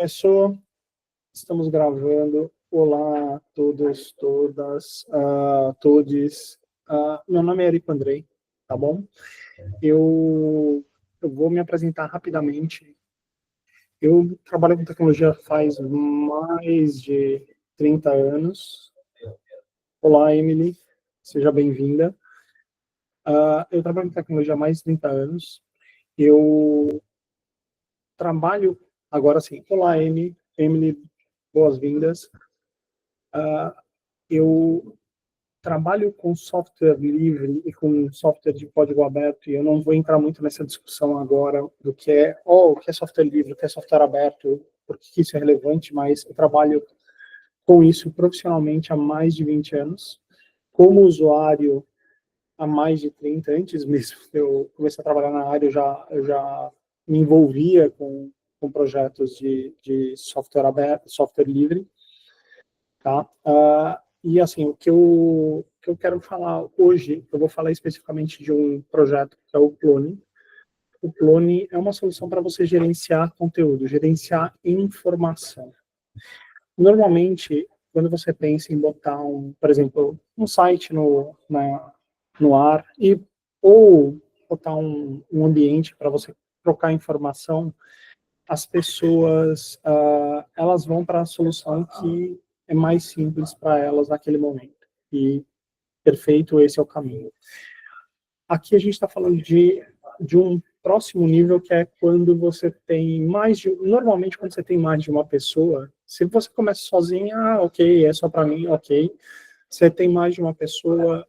Começou, estamos gravando. Olá a todos, todas, todes. Meu nome é Erico Andrei, tá bom? Eu vou me apresentar rapidamente. Eu trabalho com tecnologia faz mais de 30 anos. Olá, Emily, seja bem-vinda. Eu trabalho com tecnologia há mais de 30 anos. Eu trabalho, agora sim, olá, Emily, boas-vindas. Eu trabalho com software livre e com software de código aberto, e eu não vou entrar muito nessa discussão agora do que é, o que é software livre, o que é software aberto, por que isso é relevante, mas eu trabalho com isso profissionalmente há mais de 20 anos, como usuário há mais de 30, antes mesmo de eu começar a trabalhar na área, eu já me envolvia com projetos de software aberto, software livre, tá? E assim, o que eu quero falar hoje, eu vou falar especificamente de um projeto que é o Clone. O Clone é uma solução para você gerenciar conteúdo, gerenciar informação. Normalmente, quando você pensa em botar por exemplo, um site no ar ou botar um ambiente para você trocar informação, as pessoas elas vão para a solução que é mais simples para elas naquele momento. E perfeito, esse é o caminho. Aqui a gente está falando de um próximo nível, que é quando você tem normalmente quando você tem mais de uma pessoa, se você começa sozinha, ok, é só para mim, ok. Se tem mais de uma pessoa,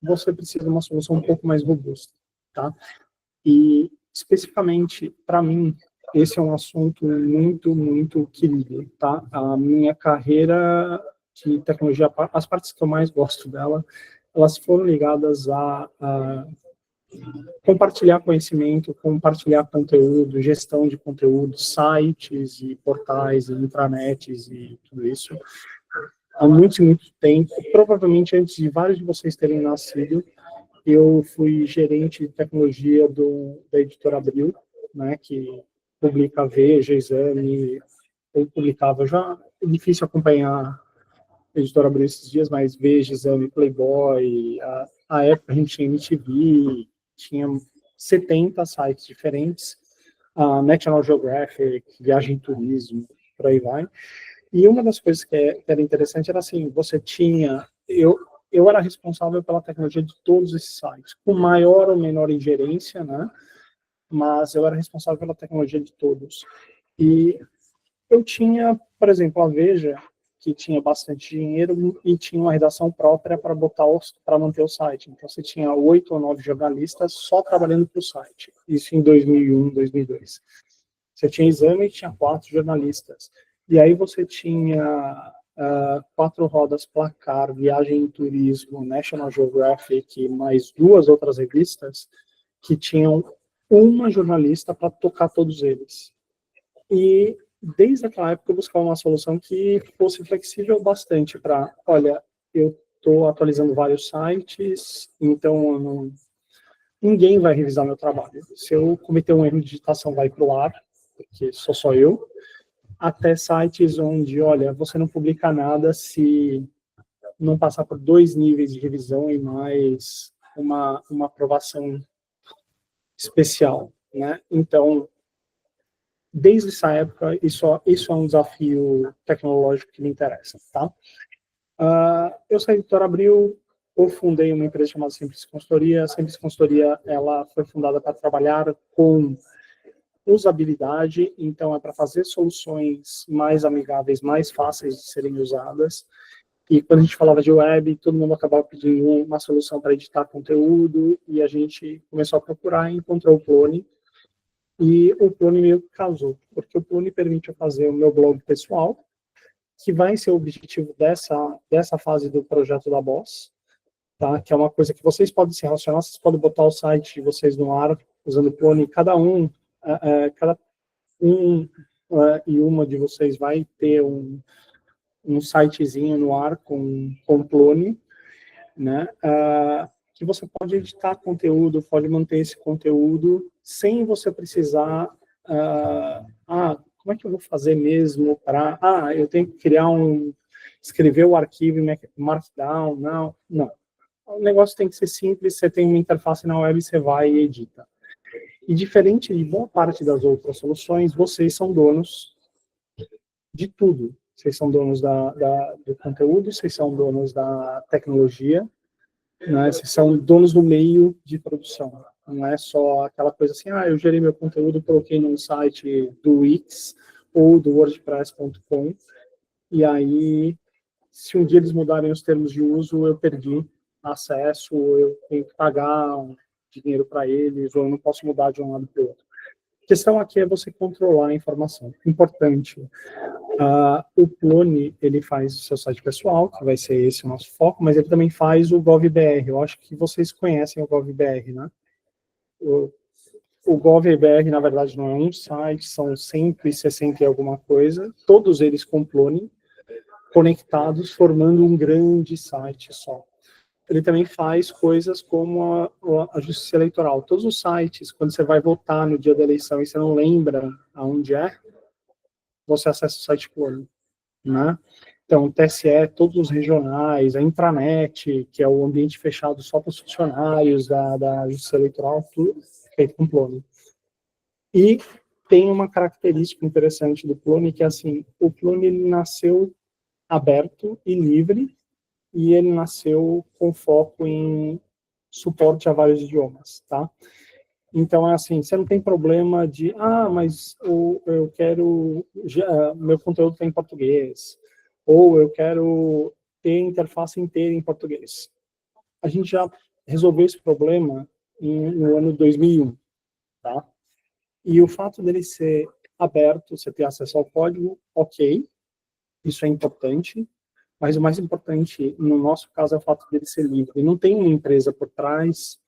você precisa de uma solução um pouco mais robusta, tá? E especificamente para mim, esse é um assunto muito, muito querido, tá? A minha carreira de tecnologia, as partes que eu mais gosto dela, elas foram ligadas a compartilhar conhecimento, compartilhar conteúdo, gestão de conteúdo, sites e portais e intranets e tudo isso. Há muito, muito tempo, provavelmente antes de vários de vocês terem nascido, eu fui gerente de tecnologia da editora Abril, né, que publica Veja, Exame, eu publicava já, é difícil acompanhar a editora Abril esses dias, mas Veja, Exame, Playboy, a época a gente tinha MTV, tinha 70 sites diferentes, National Geographic, Viagem e Turismo, por aí vai. E uma das coisas que era interessante era assim, eu era responsável pela tecnologia de todos esses sites, com maior ou menor ingerência, né? Mas eu era responsável pela tecnologia de todos. E eu tinha, por exemplo, a Veja, que tinha bastante dinheiro e tinha uma redação própria para manter o site. Então você tinha 8 ou 9 jornalistas só trabalhando para o site. Isso em 2001, 2002. Você tinha Exame e tinha 4 jornalistas. E aí você tinha 4 rodas Placar, Viagem e Turismo, National Geographic, mais 2 outras revistas que tinham uma jornalista para tocar todos eles. E desde aquela época eu buscava uma solução que fosse flexível bastante para, olha, eu estou atualizando vários sites, então ninguém vai revisar meu trabalho. Se eu cometer um erro de digitação, vai para o ar, porque sou só eu, até sites onde, olha, você não publica nada se não passar por 2 níveis de revisão e mais uma aprovação especial, né? Então, desde essa época, isso é um desafio tecnológico que me interessa, tá? Eu saí do Editora Abril, eu fundei uma empresa chamada Simples Consultoria. A Simples Consultoria, ela foi fundada para trabalhar com usabilidade, então é para fazer soluções mais amigáveis, mais fáceis de serem usadas. E quando a gente falava de web, todo mundo acabava pedindo uma solução para editar conteúdo, e a gente começou a procurar e encontrou o Clone. E o Clone meio que casou, porque o Clone permite eu fazer o meu blog pessoal, que vai ser o objetivo dessa fase do projeto da Boss, tá? Que é uma coisa que vocês podem se relacionar, vocês podem botar o site de vocês no ar, usando o Clone, cada um e uma de vocês vai ter um sitezinho no ar com Clone, né? Que você pode editar conteúdo, pode manter esse conteúdo sem você precisar... como como é que eu vou fazer mesmo para... eu tenho que escrever o arquivo em Markdown, não. O negócio tem que ser simples, você tem uma interface na web, você vai e edita. E diferente de boa parte das outras soluções, vocês são donos de tudo. Vocês são donos do conteúdo, vocês são donos da tecnologia, né? Vocês são donos do meio de produção. Não é só aquela coisa assim, eu gerei meu conteúdo, coloquei num site do Wix ou do WordPress.com, e aí, se um dia eles mudarem os termos de uso, eu perdi acesso, eu tenho que pagar dinheiro para eles, ou eu não posso mudar de um lado para o outro. A questão aqui é você controlar a informação. Importante. O Plone, ele faz o seu site pessoal, que vai ser esse o nosso foco, mas ele também faz o GovBR. Eu acho que vocês conhecem o GovBR, né? O GovBR, na verdade, não é um site, são 160 e alguma coisa, todos eles com Plone, conectados, formando um grande site só. Ele também faz coisas como a justiça eleitoral. Todos os sites, quando você vai votar no dia da eleição e você não lembra aonde é, você acessa o site Plone, né? Então, o TSE, todos os regionais, a intranet, que é o ambiente fechado só para os funcionários da justiça eleitoral, tudo feito com Plone. E tem uma característica interessante do Plone, que é assim, o Plone ele nasceu aberto e livre, e ele nasceu com foco em suporte a vários idiomas, tá? Então, é assim, você não tem problema de, mas eu quero, meu conteúdo está em português, ou eu quero ter interface inteira em português. A gente já resolveu esse problema no ano 2001, tá? E o fato dele ser aberto, você ter acesso ao código, ok, isso é importante, mas o mais importante, no nosso caso, é o fato dele ser livre. E não tem uma empresa por trás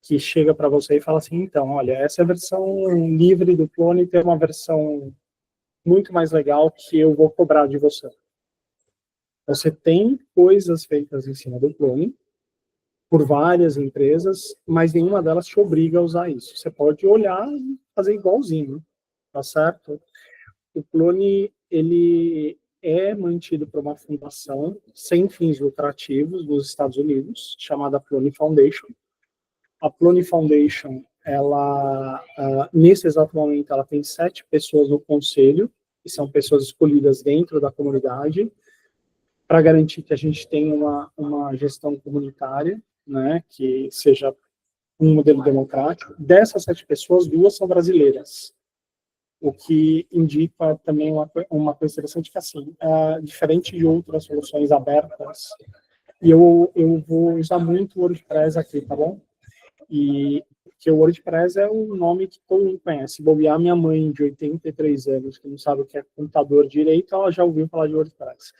que chega para você e fala assim, então, olha, essa é a versão livre do Plone, tem uma versão muito mais legal que eu vou cobrar de você. Você tem coisas feitas em cima do Plone, por várias empresas, mas nenhuma delas te obriga a usar isso. Você pode olhar e fazer igualzinho, tá certo? O Plone, ele é mantido por uma fundação sem fins lucrativos nos Estados Unidos, chamada Plone Foundation. A Plone Foundation, ela, nesse exato momento, ela tem 7 pessoas no conselho, que são pessoas escolhidas dentro da comunidade, para garantir que a gente tenha uma gestão comunitária, né, que seja um modelo democrático. Dessas 7 pessoas, 2 são brasileiras, o que indica também uma coisa interessante, que assim, diferente de outras soluções abertas, e eu vou usar muito o WordPress aqui, tá bom? E que o WordPress é um nome que todo mundo conhece. Se bobear, minha mãe, de 83 anos, que não sabe o que é computador direito, ela já ouviu falar de WordPress.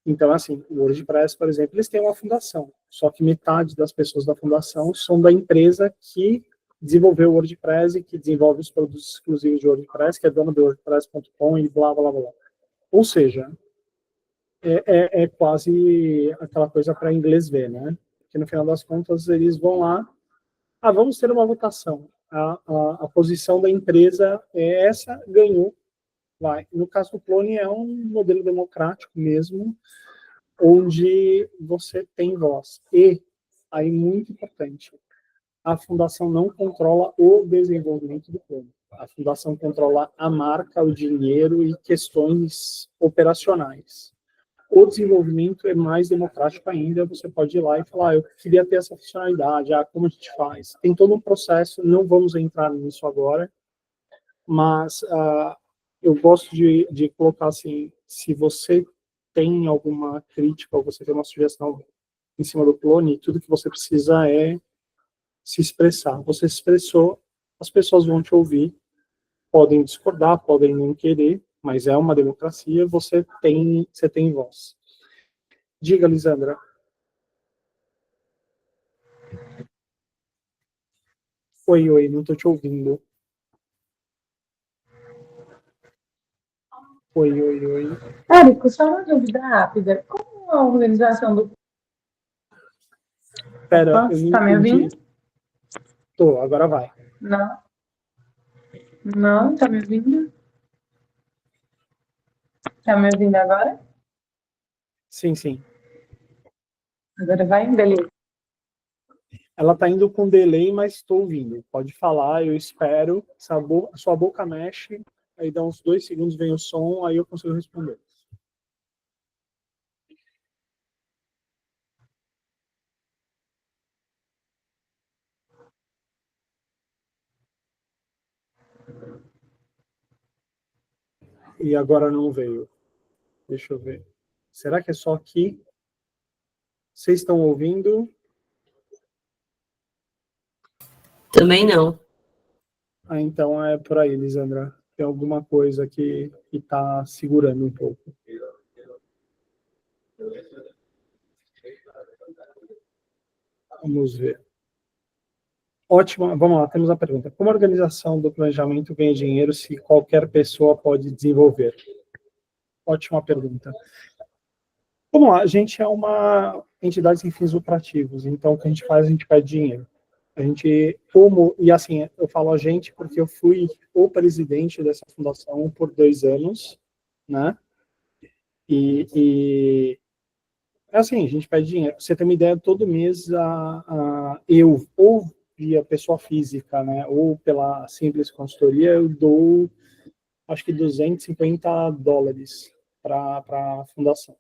Então, assim, o WordPress, por exemplo, eles têm uma fundação, só que metade das pessoas da fundação são da empresa que desenvolveu o WordPress e que desenvolve os produtos exclusivos de WordPress, que é dona do WordPress.com e blá, blá, blá. Ou seja, é quase aquela coisa para inglês ver, né? Porque no final das contas eles vão lá, vamos ter uma votação. A posição da empresa é essa, ganhou, vai. No caso do Plone é um modelo democrático mesmo, onde você tem voz. E, aí muito importante, a fundação não controla o desenvolvimento do Plone. A fundação controla a marca, o dinheiro e questões operacionais. O desenvolvimento é mais democrático ainda, você pode ir lá e falar, eu queria ter essa funcionalidade, como a gente faz? Tem todo um processo, não vamos entrar nisso agora, mas eu gosto de colocar assim, se você tem alguma crítica ou você tem uma sugestão em cima do Plone, tudo que você precisa é se expressar. Você se expressou, as pessoas vão te ouvir, podem discordar, podem não querer, mas é uma democracia, você tem voz. Diga, Lisandra. Oi, não estou te ouvindo. Oi. Érico, só uma dúvida rápida. Como a organização do... Pera, eu não tá me ouvindo? Agora vai. Não, tá me ouvindo? Tá me ouvindo agora? Sim, sim. Agora vai? Beleza. Ela está indo com delay, mas estou ouvindo. Pode falar, eu espero. Sua boca mexe, aí dá uns 2 segundos, vem o som, aí eu consigo responder. E agora não veio. Deixa eu ver. Será que é só aqui? Vocês estão ouvindo? Também não. Ah, então é por aí, Lisandra. Tem alguma coisa que está segurando um pouco. Vamos ver. Ótimo, vamos lá, temos a pergunta. Como a organização do planejamento ganha dinheiro se qualquer pessoa pode desenvolver? Ótima pergunta. Vamos lá, a gente é uma entidade sem fins lucrativos, então o que a gente faz, a gente pede dinheiro. A gente, e assim, eu falo a gente porque eu fui o presidente dessa fundação por 2 anos, né? E assim, a gente pede dinheiro. Pra você ter uma ideia, todo mês eu, ou via pessoa física, né, ou pela simples consultoria, eu dou, acho que $250 para a fundação.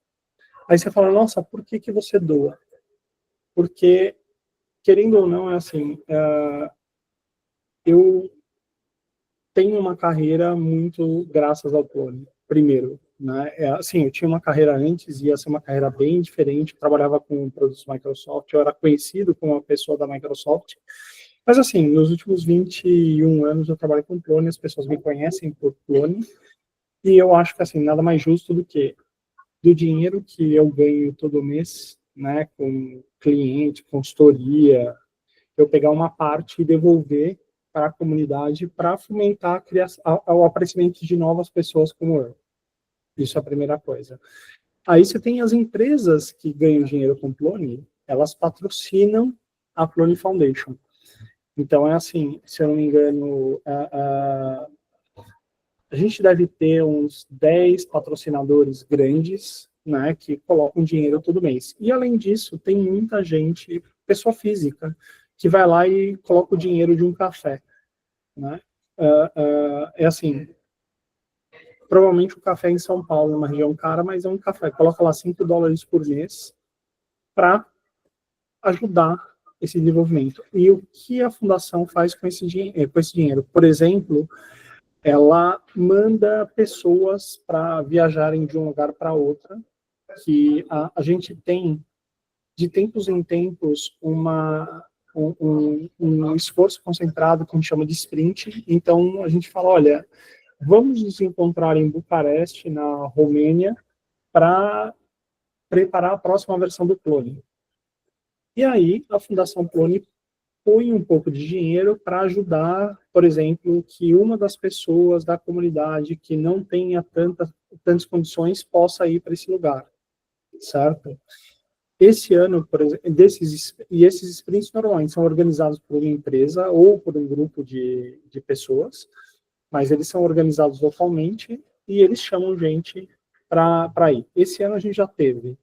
Aí você fala, nossa, por que você doa? Porque, querendo ou não, é assim, eu tenho uma carreira muito graças ao Plone, primeiro, né? Assim, eu tinha uma carreira antes, ia ser uma carreira bem diferente, eu trabalhava com produtos Microsoft, eu era conhecido como uma pessoa da Microsoft, mas assim, nos últimos 21 anos eu trabalho com Plone, as pessoas me conhecem por Plone, e eu acho que assim, nada mais justo do que do dinheiro que eu ganho todo mês, né, com cliente, consultoria, eu pegar uma parte e devolver para a comunidade para fomentar a criação, o aparecimento de novas pessoas como eu. Isso é a primeira coisa. Aí você tem as empresas que ganham dinheiro com Plone, elas patrocinam a Plone Foundation. Então é assim, se eu não me engano, a gente deve ter uns 10 patrocinadores grandes, né, que colocam dinheiro todo mês. E além disso, tem muita gente, pessoa física, que vai lá e coloca o dinheiro de um café, né? É assim, provavelmente o café em São Paulo é uma região cara, mas é um café, coloca lá $5 por mês para ajudar esse desenvolvimento. E o que a fundação faz com esse dinheiro? Por exemplo, ela manda pessoas para viajarem de um lugar para outro, que a gente tem, de tempos em tempos, um esforço concentrado que a gente chama de sprint. Então, a gente fala, olha, vamos nos encontrar em Bucareste, na Romênia, para preparar a próxima versão do Clone. E aí, a Fundação Clone põe um pouco de dinheiro para ajudar, por exemplo, que uma das pessoas da comunidade que não tenha tantas condições possa ir para esse lugar, certo? Esse ano, por exemplo, esses sprints normalmente são organizados por uma empresa ou por um grupo de pessoas, mas eles são organizados localmente e eles chamam gente para ir. Esse ano a gente já teve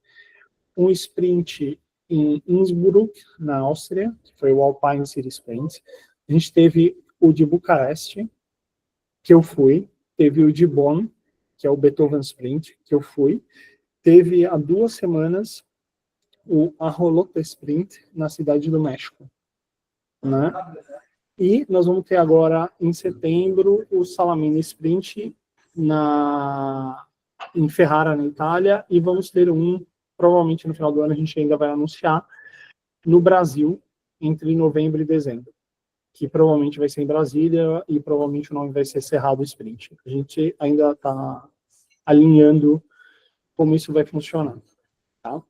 um sprint em Innsbruck, na Áustria, que foi o Alpine City Sprint. A gente teve o de Bucareste, que eu fui. Teve o de Bonn, que é o Beethoven Sprint, que eu fui. Teve há 2 semanas o Arrolota Sprint na Cidade do México, né? E nós vamos ter agora, em setembro, o Salamina Sprint em Ferrara, na Itália, e vamos ter provavelmente no final do ano a gente ainda vai anunciar, no Brasil, entre novembro e dezembro, que provavelmente vai ser em Brasília e provavelmente o nome vai ser Cerrado Sprint. A gente ainda está alinhando como isso vai funcionar, tá?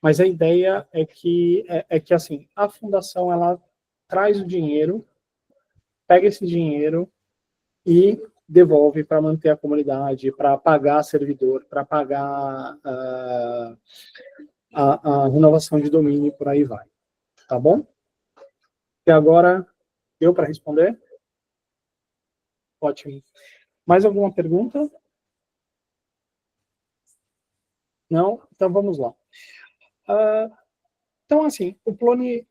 Mas a ideia é que assim, a fundação, ela traz o dinheiro, pega esse dinheiro e devolve para manter a comunidade, para pagar servidor, para pagar a renovação de domínio, por aí vai. Tá bom? E agora, deu para responder? Ótimo. Mais alguma pergunta? Não? Então vamos lá. Então, assim, o Plone,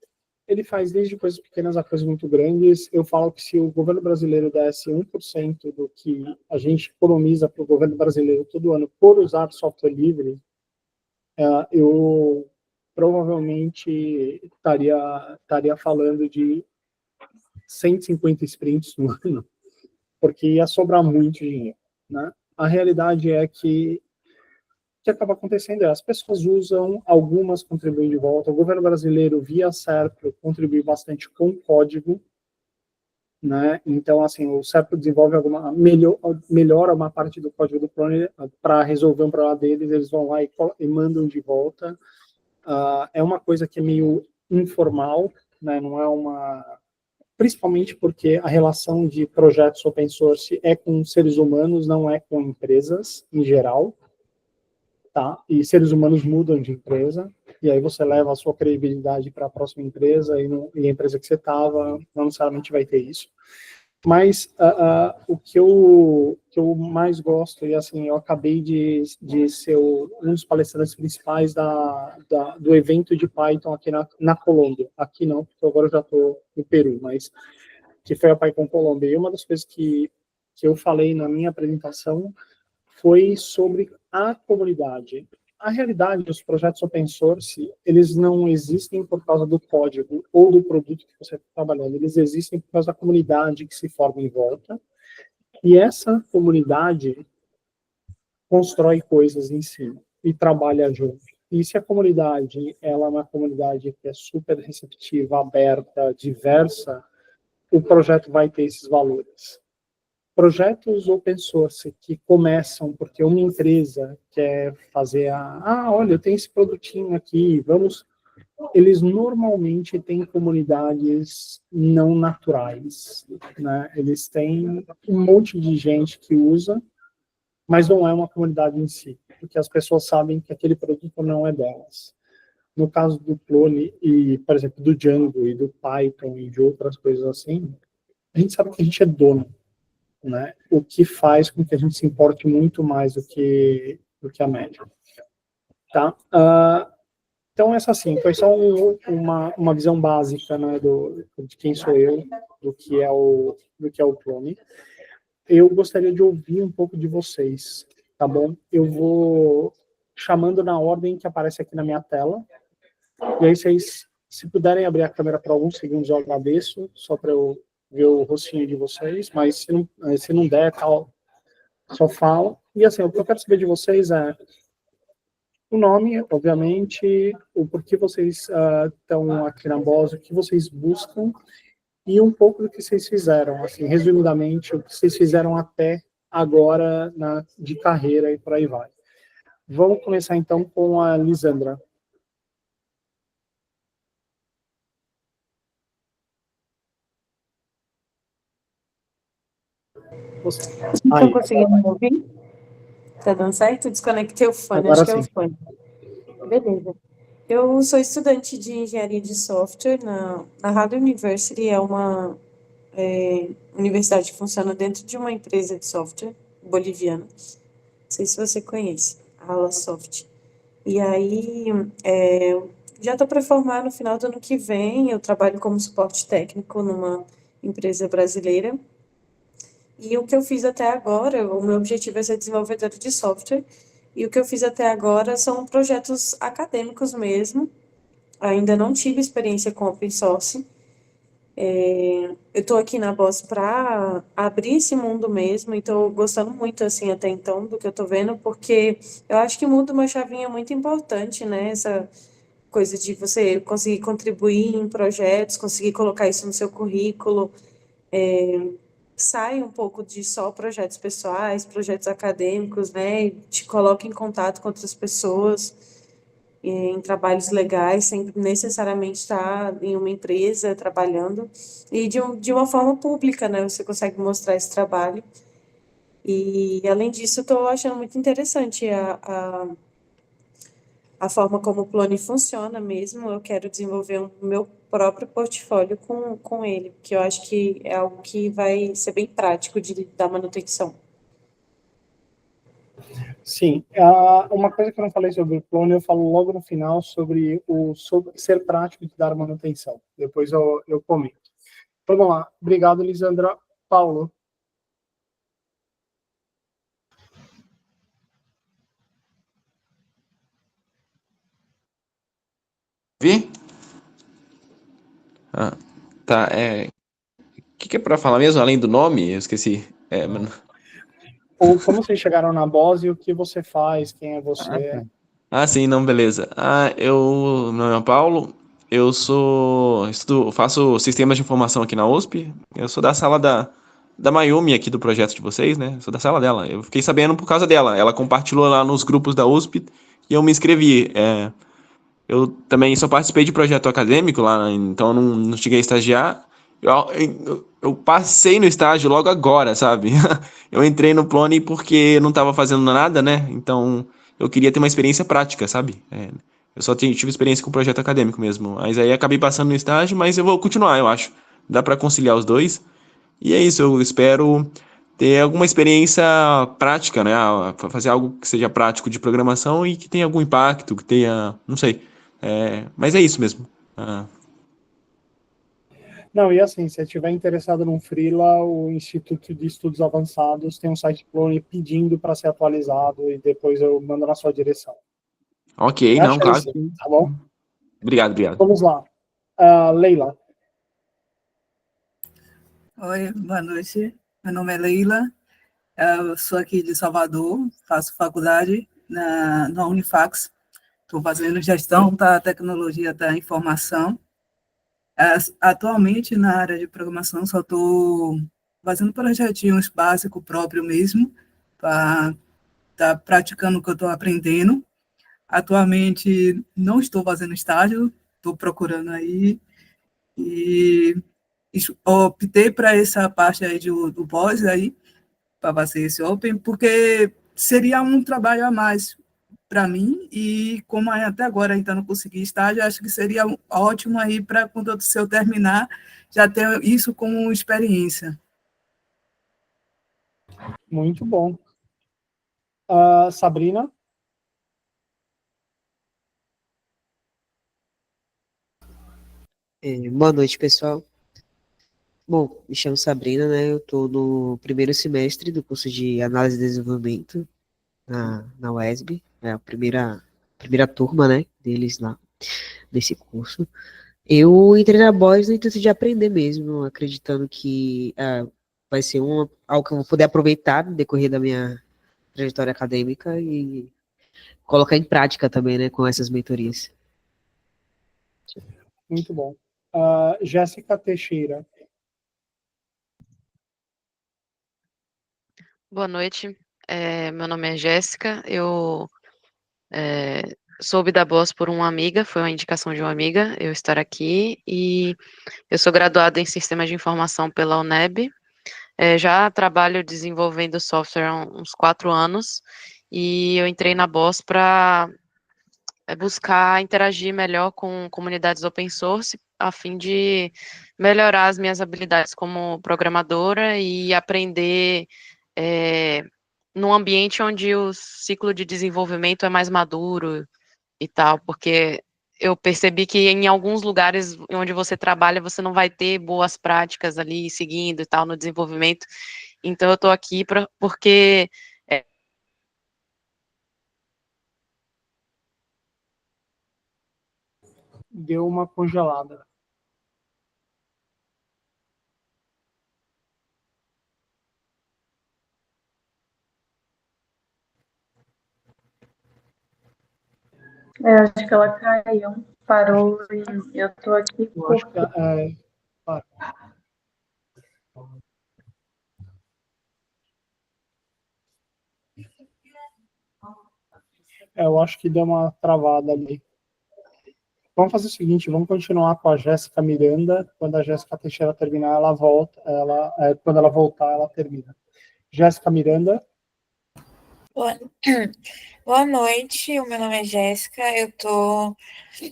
ele faz desde coisas pequenas a coisas muito grandes. Eu falo que se o governo brasileiro desse 1% do que a gente economiza para o governo brasileiro todo ano por usar software livre, eu provavelmente estaria falando de 150 sprints no ano, porque ia sobrar muito dinheiro, né? A realidade é que o que acaba acontecendo é as pessoas usam, algumas contribuem de volta. O governo brasileiro, via Serpro, contribui bastante com código, né? Então, assim, o Serpro desenvolve melhora uma parte do código do Plone para resolver um problema deles, eles vão lá e mandam de volta. É uma coisa que é meio informal, né? Não é uma... Principalmente porque a relação de projetos open source é com seres humanos, não é com empresas em geral, tá? E seres humanos mudam de empresa, e aí você leva a sua credibilidade para a próxima empresa, e a empresa que você estava não necessariamente vai ter isso. Mas o que eu mais gosto, e assim, eu acabei de ser um dos palestrantes principais do evento de Python aqui na Colômbia. Aqui não, porque agora eu já estou no Peru, mas que foi a PyCon Colômbia. E uma das coisas que eu falei na minha apresentação foi sobre a comunidade. A realidade dos projetos open source, eles não existem por causa do código ou do produto que você está trabalhando, eles existem por causa da comunidade que se forma em volta, e essa comunidade constrói coisas em cima e trabalha junto. E se a comunidade, ela é uma comunidade que é super receptiva, aberta, diversa, o projeto vai ter esses valores. Projetos open source que começam porque uma empresa quer fazer olha, eu tenho esse produtinho aqui, vamos... Eles normalmente têm comunidades não naturais, né? Eles têm um monte de gente que usa, mas não é uma comunidade em si, porque as pessoas sabem que aquele produto não é delas. No caso do Clone e, por exemplo, do Django e do Python e de outras coisas assim, a gente sabe que a gente é dono, né? O que faz com que a gente se importe muito mais do que a média, tá? Então, essa assim, foi só uma visão básica, né, de quem sou eu, do que é o Clone. Eu gostaria de ouvir um pouco de vocês, tá bom? Eu vou chamando na ordem que aparece aqui na minha tela, e aí vocês, se puderem abrir a câmera por alguns segundos, eu agradeço, só para eu ver o rostinho de vocês, mas se não der, tal, só fala. E assim, o que eu quero saber de vocês é o nome, obviamente, o porquê vocês estão aqui na Boss, o que vocês buscam e um pouco do que vocês fizeram, assim, resumidamente, o que vocês fizeram até agora de carreira e por aí vai. Vamos começar então com a Lisandra. Estão conseguindo me ouvir? Tá dando certo? Desconectei o fone, Agora acho que é sim. o fone. Beleza. Eu sou estudante de engenharia de software na Harvard University, é uma universidade que funciona dentro de uma empresa de software boliviana. Não sei se você conhece, a Alasoft. E aí, já estou para formar no final do ano que vem, eu trabalho como suporte técnico numa empresa brasileira. E o que eu fiz até agora, o meu objetivo é ser desenvolvedora de software, e o que eu fiz até agora são projetos acadêmicos mesmo. Ainda não tive experiência com open source. Eu estou aqui na Boss para abrir esse mundo mesmo, e estou gostando muito, assim, até então, do que eu estou vendo, porque eu acho que muda uma chavinha muito importante, né? Essa coisa de você conseguir contribuir em projetos, conseguir colocar isso no seu currículo, sai um pouco de só projetos pessoais, projetos acadêmicos, né? E te coloca em contato com outras pessoas em trabalhos legais, sem necessariamente estar em uma empresa trabalhando, e de uma forma pública, né? Você consegue mostrar esse trabalho. E, além disso, eu estou achando muito interessante a forma como o Plone funciona mesmo. Eu quero desenvolver o meu próprio portfólio com ele, que eu acho que é algo que vai ser bem prático de dar manutenção. Sim, uma coisa que eu não falei sobre o clone, eu falo logo no final sobre ser prático de dar manutenção. Depois eu comento. Vamos lá. Obrigado, Lisandra. Paulo. Vi? Tá, o que é pra falar mesmo, além do nome? Eu esqueci. Mano. Ou como vocês chegaram na Boss e o que você faz, quem é você? Sim, não, beleza. Meu nome é Paulo, faço sistemas de informação aqui na USP, eu sou da sala da Mayumi aqui do projeto de vocês, né? Sou da sala dela. Eu fiquei sabendo por causa dela. Ela compartilhou lá nos grupos da USP e eu me inscrevi. Eu também só participei de projeto acadêmico lá, então não cheguei a estagiar. Eu passei no estágio logo agora, sabe? Eu entrei no Plone porque não estava fazendo nada, né? Então eu queria ter uma experiência prática, sabe? Eu só tive experiência com projeto acadêmico mesmo. Mas aí acabei passando no estágio, mas eu vou continuar, eu acho. Dá para conciliar os dois. E é isso, eu espero ter alguma experiência prática, né? Fazer algo que seja prático de programação e que tenha algum impacto, que tenha, não sei. Mas é isso mesmo. Não, e assim, se você estiver interessado num freela, o Instituto de Estudos Avançados tem um site clone pedindo para ser atualizado e depois eu mando na sua direção. Ok, não, Acha aí claro. sim, tá bom? Obrigado. Vamos lá. Leila. Oi, boa noite. Meu nome é Leila. Eu sou aqui de Salvador, faço faculdade na Unifax. Estou fazendo gestão da tecnologia da informação. Atualmente, na área de programação, só estou fazendo projetinhos básicos próprio mesmo, para estar praticando o que eu estou aprendendo. Atualmente, não estou fazendo estágio, estou procurando aí, e optei para essa parte aí do pós aí, para fazer esse Open, porque seria um trabalho a mais para mim, e como até agora ainda não consegui estágio, acho que seria ótimo aí para quando se eu terminar, já ter isso como experiência. Muito bom. Sabrina. Boa noite, pessoal. Bom, me chamo Sabrina, né? Eu estou no primeiro semestre do curso de Análise e Desenvolvimento na UESB. É a primeira turma, né, deles lá, desse curso. Eu entrei na BOS no intuito de aprender mesmo, acreditando que vai ser algo que eu vou poder aproveitar no decorrer da minha trajetória acadêmica e colocar em prática também, né, com essas mentorias. Muito bom. Jéssica Teixeira. Boa noite, meu nome é Jéssica, eu soube da Boss por uma amiga, foi uma indicação de uma amiga eu estar aqui, e eu sou graduada em Sistemas de Informação pela UNEB, já trabalho desenvolvendo software há uns 4 anos, e eu entrei na Boss para buscar interagir melhor com comunidades open source, a fim de melhorar as minhas habilidades como programadora e aprender num ambiente onde o ciclo de desenvolvimento é mais maduro e tal, porque eu percebi que em alguns lugares onde você trabalha, você não vai ter boas práticas ali seguindo e tal no desenvolvimento. Então eu estou aqui porque Deu uma congelada. Acho que ela caiu, parou e eu tô aqui. Eu acho que eu acho que deu uma travada ali. Vamos fazer o seguinte, vamos continuar com a Jéssica Miranda. Quando a Jéssica Teixeira terminar, ela volta. Quando ela voltar, ela termina. Jéssica Miranda. Boa noite, o meu nome é Jéssica, eu estou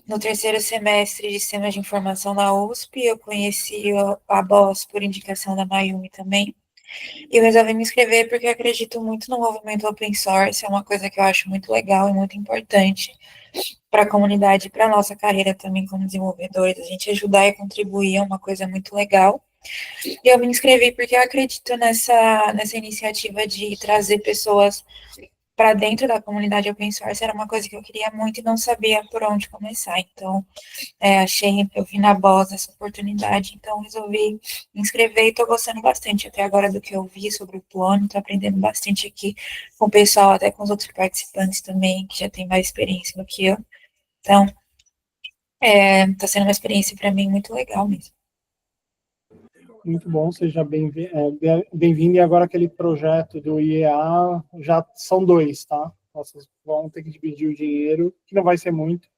no terceiro semestre de Sistemas de Informação na USP, eu conheci a Boss por indicação da Mayumi também. E eu resolvi me inscrever porque eu acredito muito no movimento open source, é uma coisa que eu acho muito legal e muito importante para a comunidade e para a nossa carreira também como desenvolvedores. A gente ajudar e contribuir é uma coisa muito legal. E eu me inscrevi porque eu acredito nessa iniciativa de trazer pessoas para dentro da comunidade open source, era uma coisa que eu queria muito e não sabia por onde começar. Então, eu vi na Boss essa oportunidade, então resolvi me inscrever e estou gostando bastante até agora do que eu vi sobre o plano, estou aprendendo bastante aqui com o pessoal, até com os outros participantes também, que já tem mais experiência do que eu. Então, está sendo uma experiência para mim muito legal mesmo. Muito bom, seja bem-vindo. E agora aquele projeto do IEA, já são 2, tá? Vocês vão ter que dividir o dinheiro, que não vai ser muito,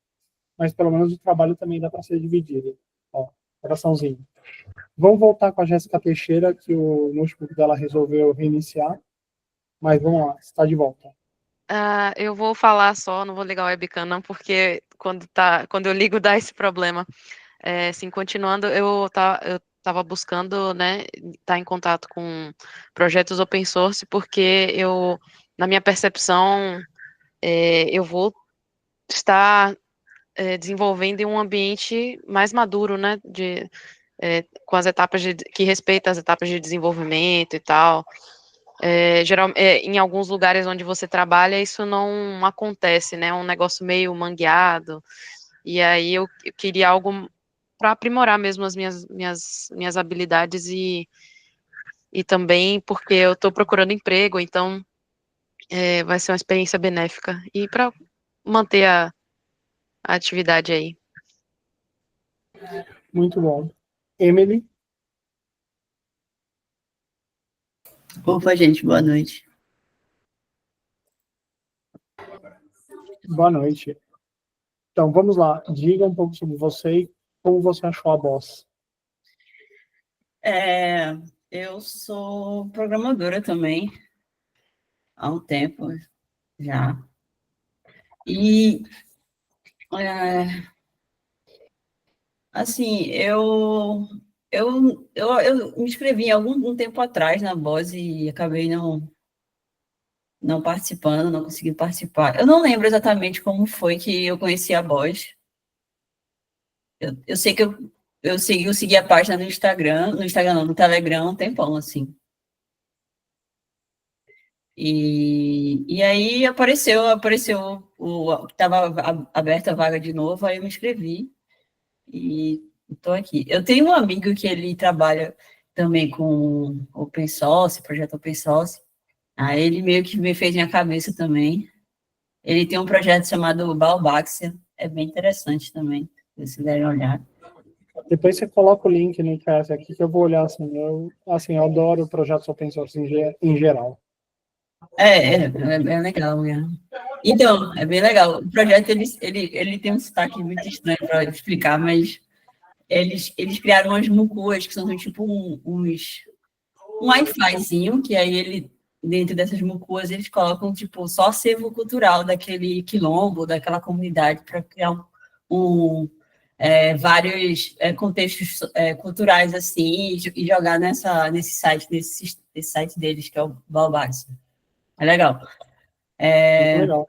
mas pelo menos o trabalho também dá para ser dividido. Ó, coraçãozinho. Vamos voltar com a Jéssica Teixeira, que o notebook dela resolveu reiniciar, mas vamos lá, está de volta. Eu vou falar só, não vou ligar o webcam não, porque quando eu ligo dá esse problema. Assim, continuando, eu estava buscando, né, estar em contato com projetos open source, porque na minha percepção, eu vou estar desenvolvendo em um ambiente mais maduro, né, com as etapas que respeita as etapas de desenvolvimento e tal. Em alguns lugares onde você trabalha, isso não acontece, né? É um negócio meio mangueado. E aí eu queria algo para aprimorar mesmo as minhas habilidades e também porque eu estou procurando emprego, então vai ser uma experiência benéfica. E para manter a atividade aí. Muito bom. Emily? Opa, gente, boa noite. Boa noite. Então, vamos lá. Diga um pouco sobre você e como você achou a Boss. Eu sou programadora também, há um tempo já. E, assim, eu me inscrevi um tempo atrás na Boss e acabei não participando, não consegui participar. Eu não lembro exatamente como foi que eu conheci a Boss. Eu sei que eu segui a página no Instagram não, no Telegram, um tempão, assim. E aí apareceu estava aberta a vaga de novo, aí eu me inscrevi e estou aqui. Eu tenho um amigo que ele trabalha também com open source, projeto open source, aí ele meio que me fez minha cabeça também. Ele tem um projeto chamado Balbaxia, é bem interessante também, se vocês quiserem olhar. Depois você coloca o link no chat aqui que eu vou olhar assim. Eu adoro projetos open source em geral. É bem legal mesmo. Então, é bem legal. O projeto, ele tem um sotaque muito estranho para explicar, mas eles criaram umas mucuas, que são tipo um Wi-Fizinho, que aí dentro dessas mucuas, eles colocam tipo só acervo cultural daquele quilombo, daquela comunidade, para criar vários contextos culturais assim, e jogar nesse site deles, que é o Balbax. É legal. Legal.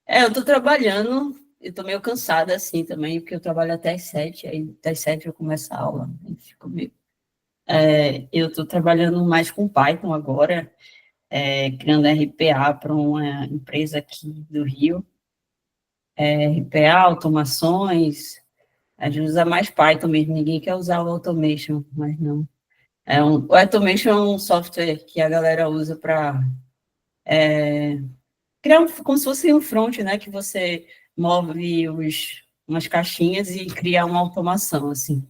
Eu tô trabalhando, eu tô meio cansada assim também, porque eu trabalho até às 7, aí às 7 eu começo a aula, aí fico meio... eu tô trabalhando mais com Python agora, criando RPA para uma empresa aqui do Rio. RPA, automações, a gente usa mais Python mesmo, ninguém quer usar o Automation, mas não. O Automation é um software que a galera usa para criar como se fosse um front, né, que você move umas caixinhas e cria uma automação, assim.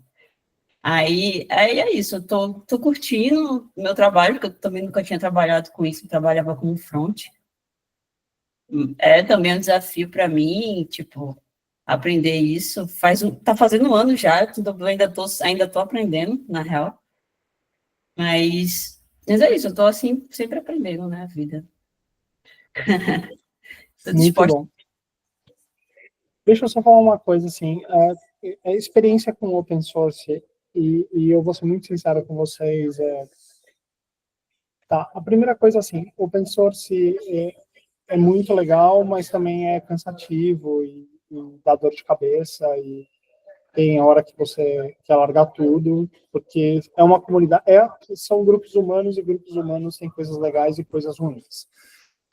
Aí é isso, eu tô curtindo o meu trabalho, porque eu também nunca tinha trabalhado com isso, eu trabalhava como front. É também um desafio para mim, tipo, aprender isso. Tá fazendo um ano já, eu ainda tô aprendendo, na real. Mas é isso, eu tô assim, sempre aprendendo, né, a vida. Tô Muito disposta. bom. Deixa eu só falar uma coisa, assim, a experiência com open source, e eu vou ser muito sincero com vocês, Tá, a primeira coisa, assim, open source é muito legal, mas também é cansativo e dá dor de cabeça, e tem hora que você quer largar tudo, porque é uma comunidade, são grupos humanos, e grupos humanos têm coisas legais e coisas ruins.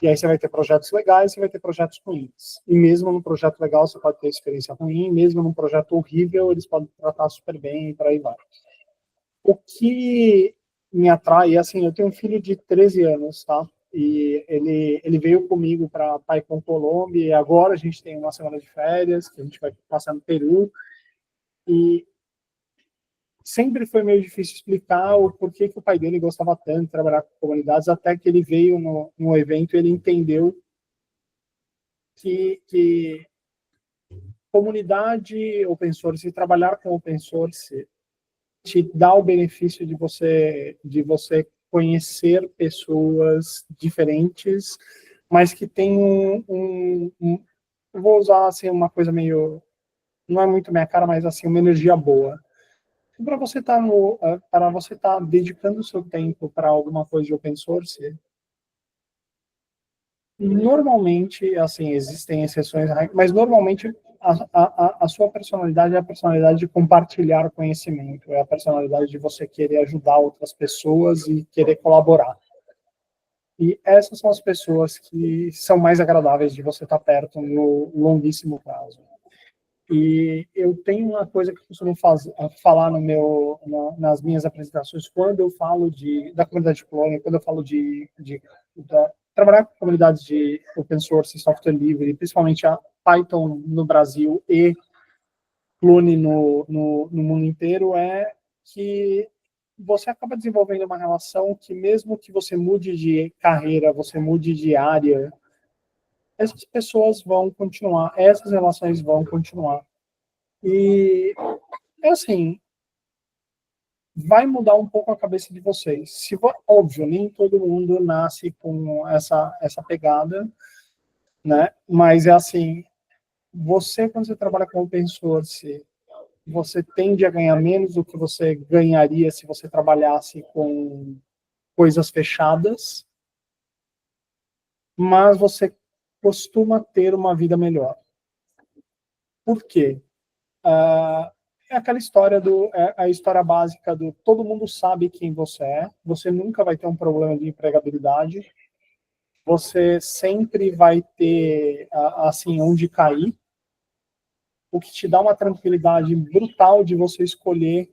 E aí você vai ter projetos legais, você vai ter projetos ruins. E mesmo num projeto legal, você pode ter experiência ruim, mesmo num projeto horrível, eles podem tratar super bem, e por aí vai. O que me atrai, assim, eu tenho um filho de 13 anos, tá? E ele veio comigo para Python Colômbia, e agora a gente tem uma semana de férias, que a gente vai passar no Peru, e sempre foi meio difícil explicar o porquê que o pai dele gostava tanto de trabalhar com comunidades, até que ele veio no evento e ele entendeu que comunidade open source e trabalhar com open source te dá o benefício de você conhecer pessoas diferentes, mas que tem eu vou usar assim uma coisa meio, não é muito minha cara, mas assim uma energia boa. Para você estar dedicando o seu tempo para alguma coisa de open source, normalmente, assim, existem exceções, mas normalmente a sua personalidade é a personalidade de compartilhar conhecimento, é a personalidade de você querer ajudar outras pessoas e querer colaborar. E essas são as pessoas que são mais agradáveis de você estar perto no longuíssimo prazo. E eu tenho uma coisa que eu costumo falar nas minhas apresentações, quando eu falo da comunidade de Plone, quando eu falo de trabalhar com comunidades de open source e software livre, principalmente a Python no Brasil e Plone no mundo inteiro, é que você acaba desenvolvendo uma relação que, mesmo que você mude de carreira, você mude de área, essas pessoas vão continuar, essas relações vão continuar. E, assim, vai mudar um pouco a cabeça de vocês. Óbvio, nem todo mundo nasce com essa pegada, né? Mas é assim, quando você trabalha com open source, você tende a ganhar menos do que você ganharia se você trabalhasse com coisas fechadas, mas você costuma ter uma vida melhor. Por quê? É aquela história a história básica do todo mundo sabe quem você nunca vai ter um problema de empregabilidade, você sempre vai ter, assim, onde cair, o que te dá uma tranquilidade brutal de você escolher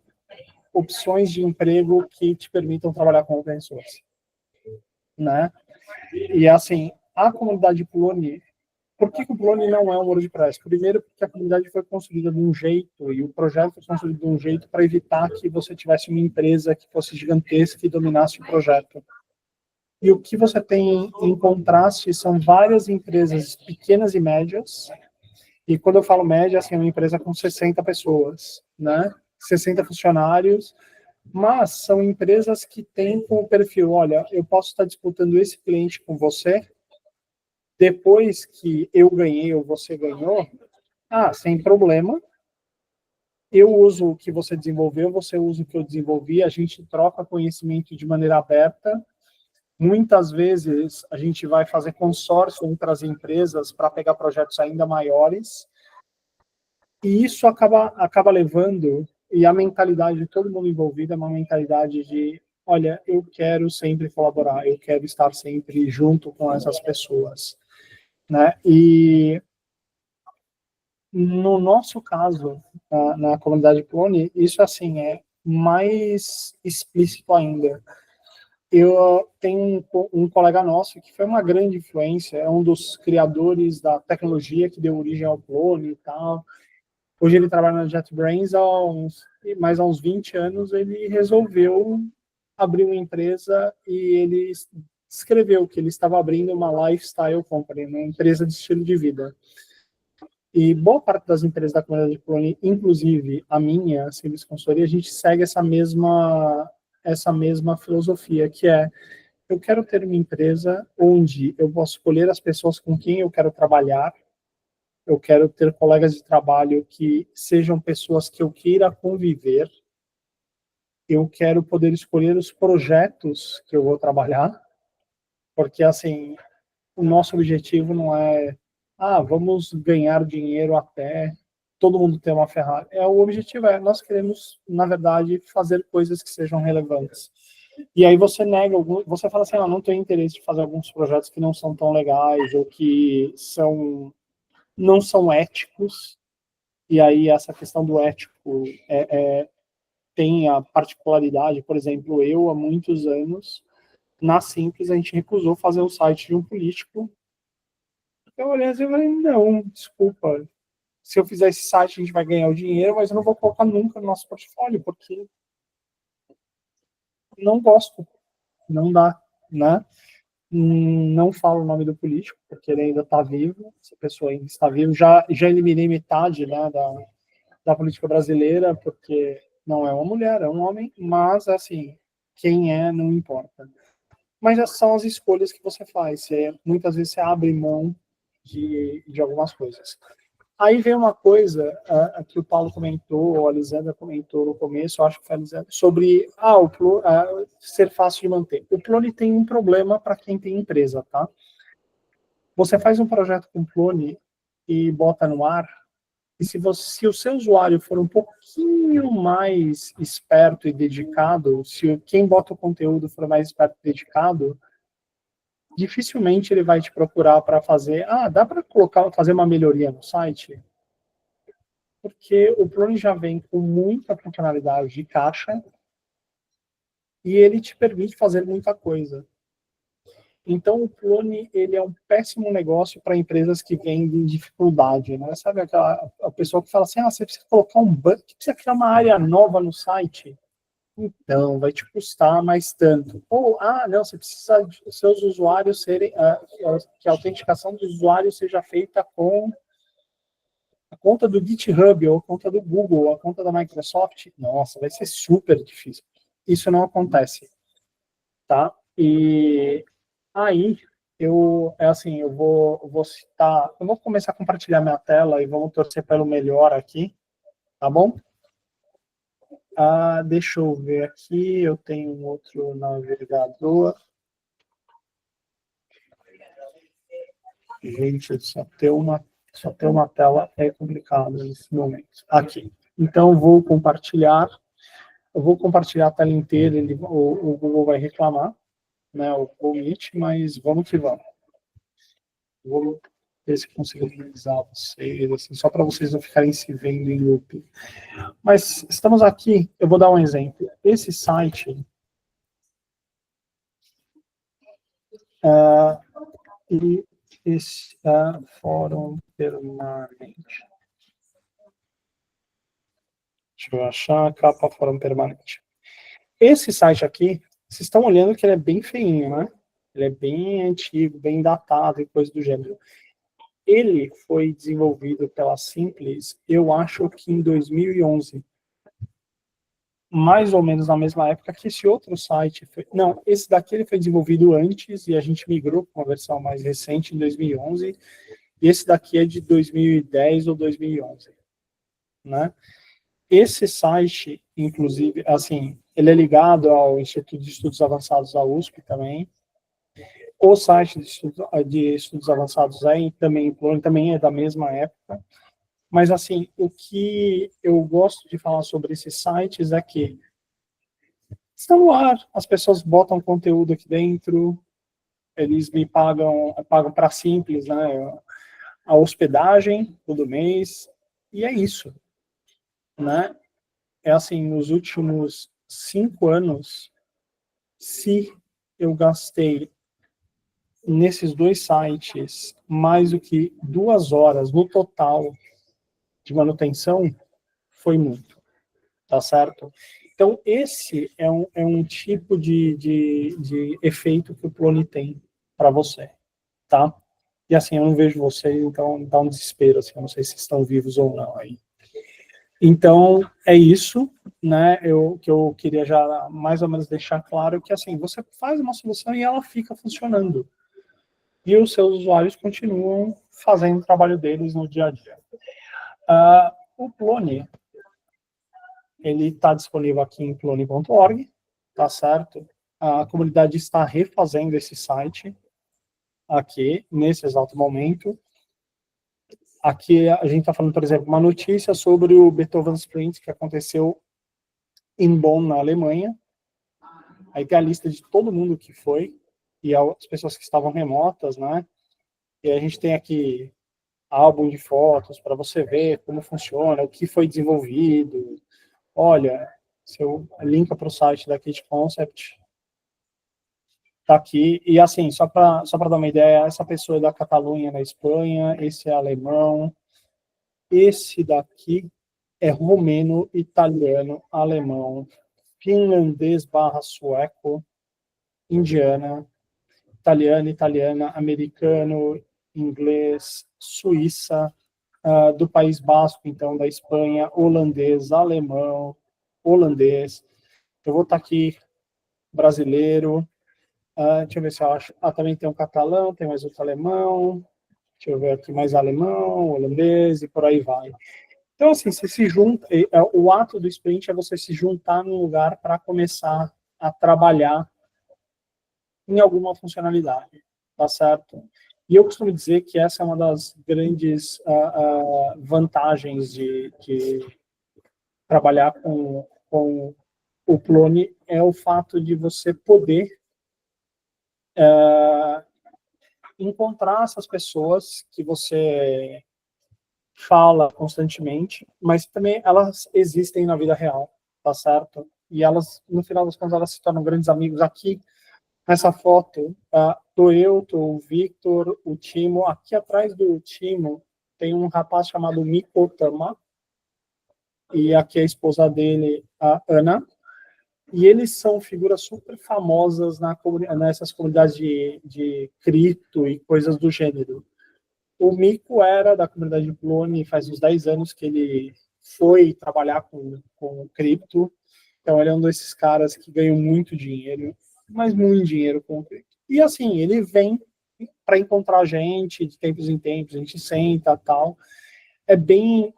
opções de emprego que te permitam trabalhar com open source, né? E, assim, a comunidade Plone, por que o Plone não é um WordPress? Primeiro, porque a comunidade foi construída de um jeito, e o projeto foi construído de um jeito para evitar que você tivesse uma empresa que fosse gigantesca e dominasse o projeto. E o que você tem em contraste são várias empresas pequenas e médias, e quando eu falo média, assim, é uma empresa com 60 pessoas, né? 60 funcionários, mas são empresas que têm como perfil, olha, eu posso estar disputando esse cliente com você, depois que eu ganhei ou você ganhou, sem problema, eu uso o que você desenvolveu, você usa o que eu desenvolvi, a gente troca conhecimento de maneira aberta. Muitas vezes a gente vai fazer consórcio com outras empresas para pegar projetos ainda maiores, e isso acaba levando, e a mentalidade de todo mundo envolvido é uma mentalidade de, olha, eu quero sempre colaborar, eu quero estar sempre junto com essas pessoas, né? E no nosso caso, na comunidade Plone, isso, assim, é mais explícito ainda. Eu tenho um colega nosso que foi uma grande influência, é um dos criadores da tecnologia que deu origem ao Plone e tal. Hoje ele trabalha na JetBrains, mas há uns 20 anos ele resolveu abrir uma empresa, e ele escreveu que ele estava abrindo uma lifestyle company, uma empresa de estilo de vida. E boa parte das empresas da comunidade de Plone, inclusive a minha, a Serviço Consultoria, a gente segue essa mesma filosofia, que é, eu quero ter uma empresa onde eu posso escolher as pessoas com quem eu quero trabalhar, eu quero ter colegas de trabalho que sejam pessoas que eu queira conviver, eu quero poder escolher os projetos que eu vou trabalhar, porque, assim, o nosso objetivo não é, vamos ganhar dinheiro até todo mundo ter uma Ferrari. O objetivo nós queremos, na verdade, fazer coisas que sejam relevantes. E aí você nega, você fala assim, não tenho interesse de fazer alguns projetos que não são tão legais, ou que não são éticos, e aí essa questão do ético tem a particularidade, por exemplo, eu, há muitos anos, na Simples, a gente recusou fazer o site de um político. Eu olhei assim e falei, não, desculpa, se eu fizer esse site, a gente vai ganhar o dinheiro, mas eu não vou colocar nunca no nosso portfólio, porque não gosto, não dá, né? Não falo o nome do político, porque ele ainda está vivo, essa pessoa ainda está viva. Já eliminei metade, né, da política brasileira, porque não é uma mulher, é um homem, mas, assim, quem não importa. Mas essas são as escolhas que você faz. Muitas vezes você abre mão de algumas coisas. Aí vem uma coisa que o Paulo comentou, ou a Lisandra comentou no começo, acho que foi a Lisandra, sobre ser fácil de manter. O clone tem um problema para quem tem empresa, tá? Você faz um projeto com clone e bota no ar, e se o seu usuário for um pouquinho mais esperto e dedicado, se quem bota o conteúdo for mais esperto e dedicado, dificilmente ele vai te procurar para fazer, dá para fazer uma melhoria no site? Porque o clone já vem com muita funcionalidade de caixa e ele te permite fazer muita coisa. Então, o clone, ele é um péssimo negócio para empresas que vendem dificuldade, né? Sabe a pessoa que fala assim, você precisa colocar um banco, precisa criar uma área nova no site? Então, vai te custar mais tanto. Ou, não, você precisa de seus usuários serem, que a autenticação dos usuários seja feita com a conta do GitHub, ou a conta do Google, ou a conta da Microsoft. Nossa, vai ser super difícil. Isso não acontece, tá? E aí, eu vou citar, eu vou começar a compartilhar minha tela e vamos torcer pelo melhor aqui, tá bom? Deixa eu ver aqui, eu tenho um outro navegador. Gente, só ter uma tela é complicado nesse momento. Aqui. Então, vou compartilhar. Eu vou compartilhar a tela inteira, o Google vai reclamar, né, o Google Meet, mas vamos que vamos. Vou ver se consigo organizar vocês, assim, só para vocês não ficarem se vendo em loop. Mas estamos aqui, eu vou dar um exemplo. Esse site e esse fórum permanente. Deixa eu achar a capa fórum permanente. Esse site aqui, vocês estão olhando que ele é bem feinho, né? Ele é bem antigo, bem datado e coisa do gênero. Ele foi desenvolvido pela Simples, eu acho que em 2011. Mais ou menos na mesma época que esse outro site. Não, esse daqui ele foi desenvolvido antes e a gente migrou para uma versão mais recente em 2011. E esse daqui é de 2010 ou 2011, né? Esse site, inclusive, assim, ele é ligado ao Instituto de Estudos Avançados da USP também. O site de estudos avançados também é da mesma época. Mas, assim, o que eu gosto de falar sobre esses sites é que estão no ar, as pessoas botam conteúdo aqui dentro, eles me pagam para Simples, né, a hospedagem todo mês, e é isso, né? É assim, nos últimos 5 anos, se eu gastei nesses dois sites mais do que 2 horas no total de manutenção, foi muito, tá certo? Então, esse é um tipo de efeito que o clone tem para você, tá? E assim, eu não vejo vocês, então dá um desespero, assim, eu não sei se estão vivos ou não aí. Então, é isso, né, que eu queria já mais ou menos deixar claro, que assim, você faz uma solução e ela fica funcionando. E os seus usuários continuam fazendo o trabalho deles no dia a dia. O clone, ele está disponível aqui em clone.org, tá certo? A comunidade está refazendo esse site aqui, nesse exato momento. Aqui a gente está falando, por exemplo, uma notícia sobre o Beethoven Sprint que aconteceu em Bonn, na Alemanha. Aí tem a lista de todo mundo que foi, e as pessoas que estavam remotas, né? E a gente tem aqui álbum de fotos para você ver como funciona, o que foi desenvolvido. Olha, seu linka para o site da Kit Concept tá aqui. E assim, só para dar uma ideia, essa pessoa é da Catalunha, na Espanha, esse é alemão, esse daqui é romeno, italiano, alemão, finlandês / sueco, indiana, italiana, americano, inglês, Suíça, do País Basco, então, da Espanha, holandês, alemão, holandês. Eu vou estar aqui, brasileiro. Deixa eu ver se eu acho. Também tem um catalão, tem mais outro alemão. Deixa eu ver aqui, mais alemão, holandês, e por aí vai. Então, assim, você se junta. O ato do sprint é você se juntar num lugar para começar a trabalhar em alguma funcionalidade, tá certo? E eu costumo dizer que essa é uma das grandes vantagens de trabalhar com o clone, é o fato de você poder encontrar essas pessoas que você fala constantemente, mas também elas existem na vida real, tá certo? E elas, no final das contas, elas se tornam grandes amigos. Aqui, nessa foto, tô eu, tô o Victor, o Timo. Aqui atrás do Timo tem um rapaz chamado Mikko Tama, e aqui a esposa dele, a Ana. E eles são figuras super famosas nessas comunidades de cripto e coisas do gênero. O Mikko era da comunidade de clone, faz uns 10 anos que ele foi trabalhar com cripto. Então ele é um desses caras que ganham muito dinheiro, mas muito dinheiro com cripto. E assim, ele vem para encontrar a gente de tempos em tempos, a gente senta, tal. É bem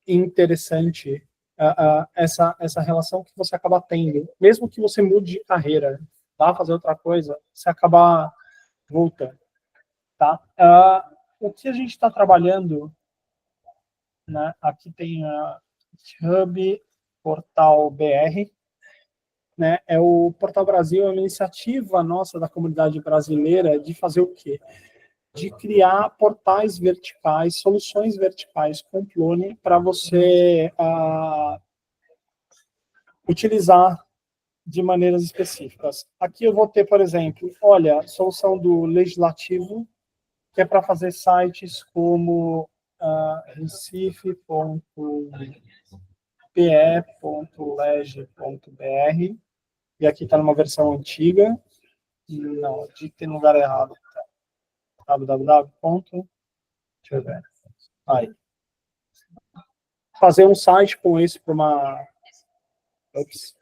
interessante essa relação que você acaba tendo. Mesmo que você mude de carreira, vá fazer outra coisa, você acaba voltando, tá? O que a gente está trabalhando, né? Aqui tem a Hub Portal BR, né? O Portal Brasil é uma iniciativa nossa da comunidade brasileira de fazer o quê? De criar portais verticais, soluções verticais com clone para você utilizar de maneiras específicas. Aqui eu vou ter, por exemplo, olha, solução do Legislativo, que é para fazer sites como recife.pe.leg.br, e aqui está numa versão antiga. Não, digitei no lugar errado. www. Deixa eu ver. Aí. Fazer um site com esse para uma... Ops.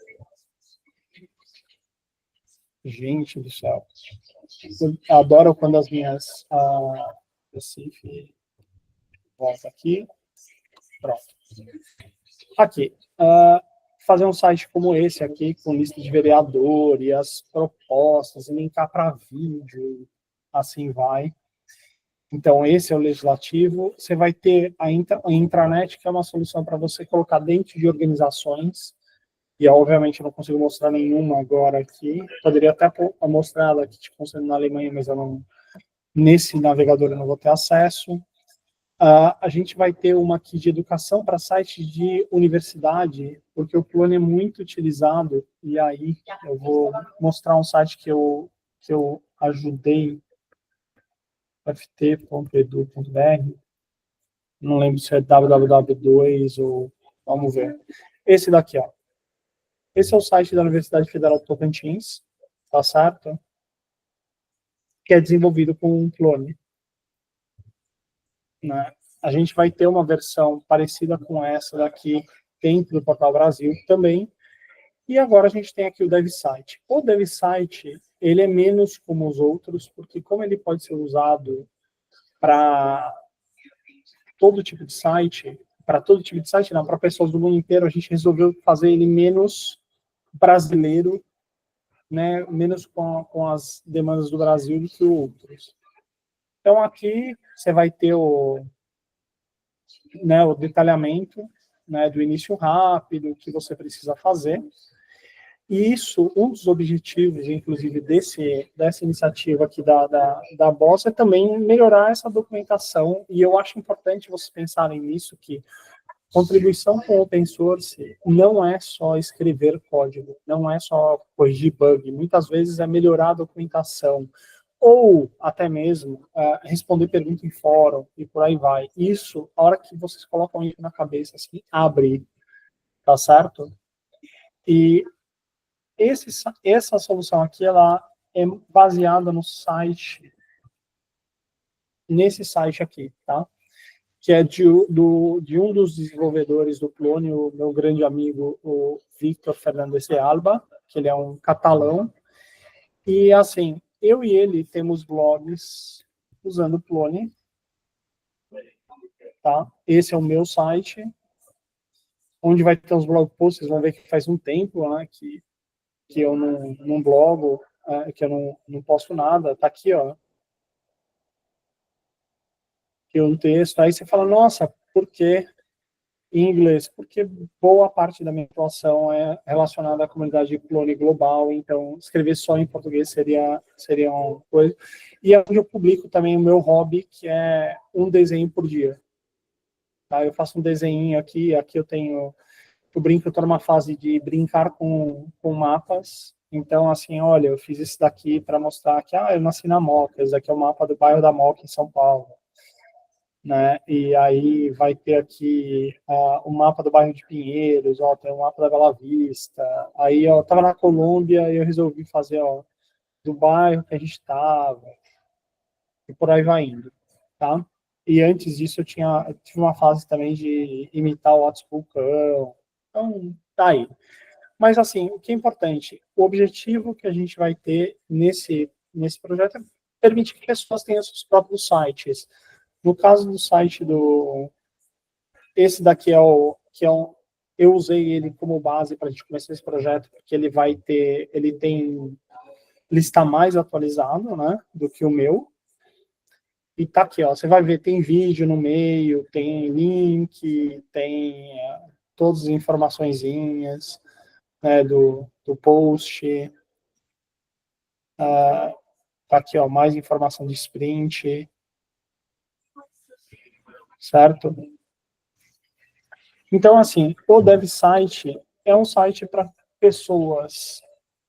Gente do céu. Eu adoro quando as minhas... Recife... Volta aqui. Pronto. Aqui. Fazer um site como esse aqui, com lista de vereador e as propostas, e linkar para vídeo, assim vai. Então, esse é o Legislativo. Você vai ter a intranet, que é uma solução para você colocar dentro de organizações, e obviamente eu não consigo mostrar nenhuma agora aqui. Poderia até mostrar ela aqui, tipo, na Alemanha, mas eu não, nesse navegador eu não vou ter acesso. A gente vai ter uma aqui de educação para sites de universidade, porque o clone é muito utilizado, e aí eu vou mostrar um site que eu ajudei, ft.edu.br, não lembro se é www2 ou... Vamos ver. Esse daqui, ó. Esse é o site da Universidade Federal do Tocantins, tá certo? Que é desenvolvido com um clone. Né? A gente vai ter uma versão parecida com essa daqui dentro do Portal Brasil também. E agora a gente tem aqui o DevSite. O DevSite, ele é menos como os outros, porque como ele pode ser usado para todo tipo de site, para todo tipo de site, não, para pessoas do mundo inteiro, a gente resolveu fazer ele menos brasileiro, né, menos com as demandas do Brasil do que outros. Então, aqui você vai ter né, o detalhamento, né, do início rápido, o que você precisa fazer. E isso, um dos objetivos, inclusive, dessa iniciativa aqui da Boss é também melhorar essa documentação, e eu acho importante vocês pensarem nisso, que contribuição com open source não é só escrever código, não é só corrigir bug, muitas vezes é melhorar a documentação, ou até mesmo responder pergunta em fórum, e por aí vai. Isso, a hora que vocês colocam isso na cabeça, assim, abre, tá certo? E essa solução aqui, ela é baseada no site, nesse site aqui, tá? Que é de um dos desenvolvedores do clone, o meu grande amigo, o Victor Fernández de Alba, que ele é um catalão. E, assim, eu e ele temos blogs usando o clone, tá? Esse é o meu site, onde vai ter os blog posts, vocês vão ver que faz um tempo, né, que eu não blogo, que eu não posto nada, tá aqui, ó. Que um texto, aí você fala, nossa, por que em inglês? Porque boa parte da minha atuação é relacionada à comunidade de clone global, então escrever só em português seria uma coisa. E é onde eu publico também o meu hobby, que é um desenho por dia. Tá? Eu faço um desenho aqui eu tenho, eu brinco, eu estou numa fase de brincar com mapas. Então, assim, olha, eu fiz isso daqui para mostrar que, eu nasci na Moca, esse aqui é o mapa do bairro da Moca, em São Paulo. Né? E aí vai ter aqui o mapa do bairro de Pinheiros, ó, tem o mapa da Bela Vista. Aí, ó, eu estava na Colômbia e eu resolvi fazer, ó, do bairro que a gente estava. E por aí vai indo, tá? E antes disso eu tive uma fase também de imitar o Atos Vulcão. Então, tá aí. Mas, assim, o que é importante, o objetivo que a gente vai ter nesse projeto é permitir que pessoas tenham seus próprios sites. No caso do site esse daqui eu usei ele como base para a gente começar esse projeto, porque ele está mais atualizado, né, do que o meu. E tá aqui, ó, você vai ver, tem vídeo no meio, tem link, tem todas as informaçõezinhas, né, do post. Tá aqui, ó, mais informação de sprint, certo? Então, assim, o DevSite é um site para pessoas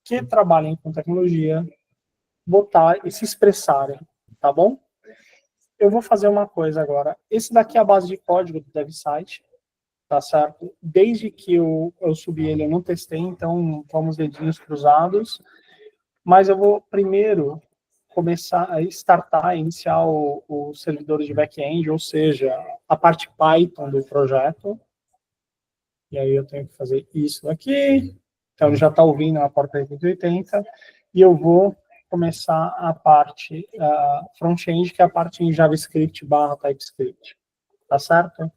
que trabalhem com tecnologia botar e se expressarem, tá bom? Eu vou fazer uma coisa agora. Esse daqui é a base de código do DevSite, tá certo? Desde que eu subi ele, eu não testei, então vamos dedinhos cruzados. Mas eu vou primeiro começar a iniciar os servidores de back-end, ou seja, a parte Python do projeto. E aí eu tenho que fazer isso aqui. Então, ele já está ouvindo a porta 880. E eu vou começar a parte front-end, que é a parte em JavaScript / TypeScript. Tá certo?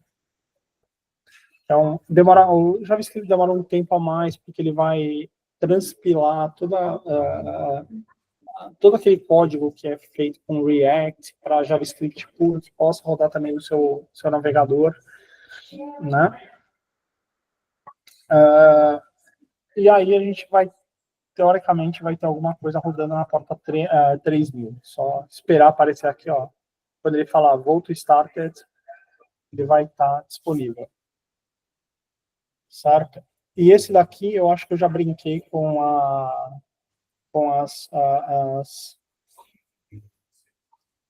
Então, o JavaScript demora um tempo a mais, porque ele vai transpilar todo aquele código que é feito com React para JavaScript puro, que possa rodar também no seu navegador, né? E aí a gente vai, teoricamente, vai ter alguma coisa rodando na porta 3000. Só esperar aparecer aqui, ó. Quando ele falar Go to Started, ele vai estar disponível. Certo? E esse daqui, eu acho que eu já brinquei com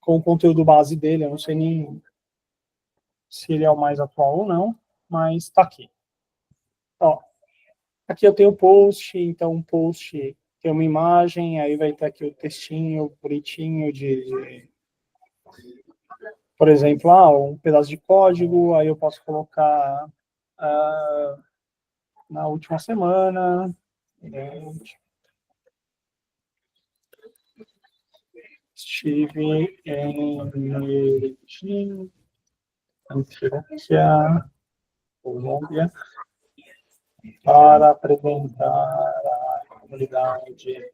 o conteúdo base dele. Eu não sei nem se ele é o mais atual ou não, mas está aqui. Ó, aqui eu tenho o post, então o post tem uma imagem, aí vai ter aqui o textinho bonitinho por exemplo, um pedaço de código, aí eu posso colocar na última semana, estive em Antioquia Colômbia para apresentar a comunidade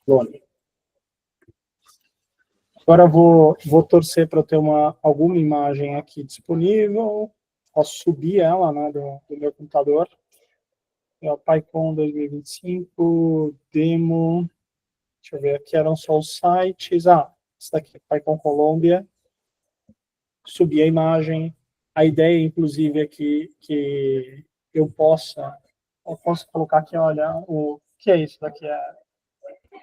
Lone. Agora eu vou torcer para ter alguma imagem aqui disponível. Posso subir ela, né, do meu computador. É o PyCon 2025, demo. Deixa eu ver, aqui eram só os sites. Esse daqui, PyCon Colômbia. Subi a imagem. A ideia, inclusive, é que eu posso colocar aqui, olha, o que é isso daqui? É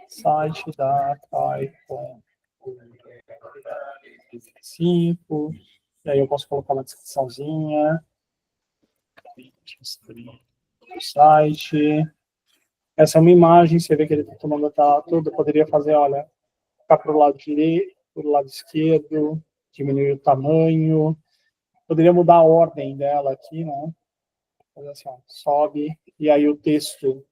site da PyCon 2025. E aí eu posso colocar uma descriçãozinha. O site. Essa é uma imagem, você vê que ele está tomando a tela toda. Eu poderia fazer, olha, ficar para o lado direito, para o lado esquerdo, diminuir o tamanho. Poderia mudar a ordem dela aqui, né? Fazer assim, ó, sobe, e aí o texto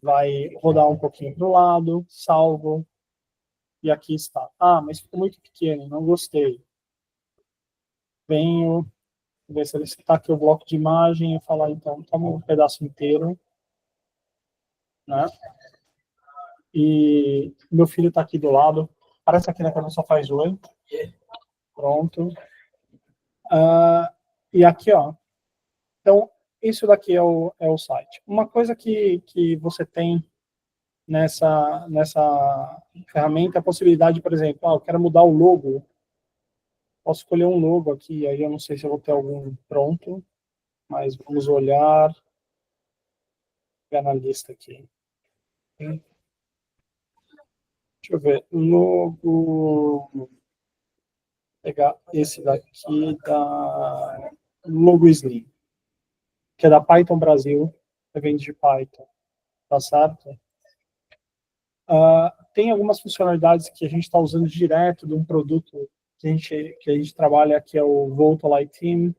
vai rodar um pouquinho para o lado, salvo, e aqui está. Mas ficou muito pequeno, não gostei. Venho, ver se ele está aqui o bloco de imagem e falar, então, toma um pedaço inteiro, né? E meu filho está aqui do lado. Aparece aqui na câmera, só faz oi. Pronto. E aqui, ó. Então, isso daqui é o site. Uma coisa que você tem nessa ferramenta é a possibilidade, por exemplo, eu quero mudar o logo. Posso escolher um logo aqui, aí eu não sei se eu vou ter algum pronto, mas vamos olhar. Pegar na lista aqui. Deixa eu ver. Logo. Vou pegar esse daqui da Logo Slim, que é da Python Brasil, vende de Python, tá certo? Tem algumas funcionalidades que a gente está usando direto de um produto que a gente trabalha, que é o Volta Light Team,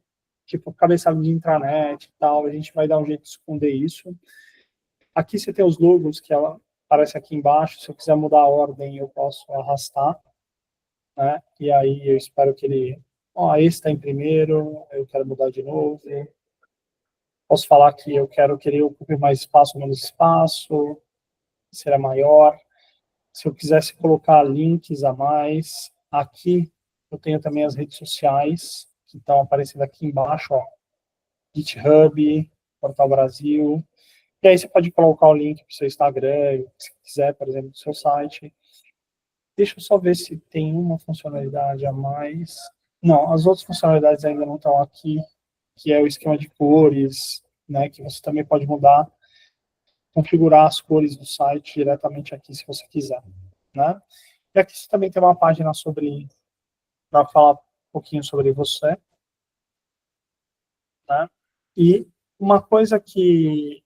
tipo cabeçalho de intranet e tal, a gente vai dar um jeito de esconder isso. Aqui você tem os logos que ela aparece aqui embaixo, se eu quiser mudar a ordem eu posso arrastar, né? E aí eu espero que ele, esse está em primeiro, eu quero mudar de novo. Posso falar que eu quero que ele ocupe mais espaço ou menos espaço, será maior. Se eu quisesse colocar links a mais, aqui eu tenho também as redes sociais, que estão aparecendo aqui embaixo, ó. GitHub, Portal Brasil. E aí você pode colocar o link para o seu Instagram, se quiser, por exemplo, do seu site. Deixa eu só ver se tem uma funcionalidade a mais. Não, as outras funcionalidades ainda não estão aqui, que é o esquema de cores, né, que você também pode mudar, configurar as cores do site diretamente aqui, se você quiser, né? E aqui você também tem uma página para falar um pouquinho sobre você, né? E uma coisa que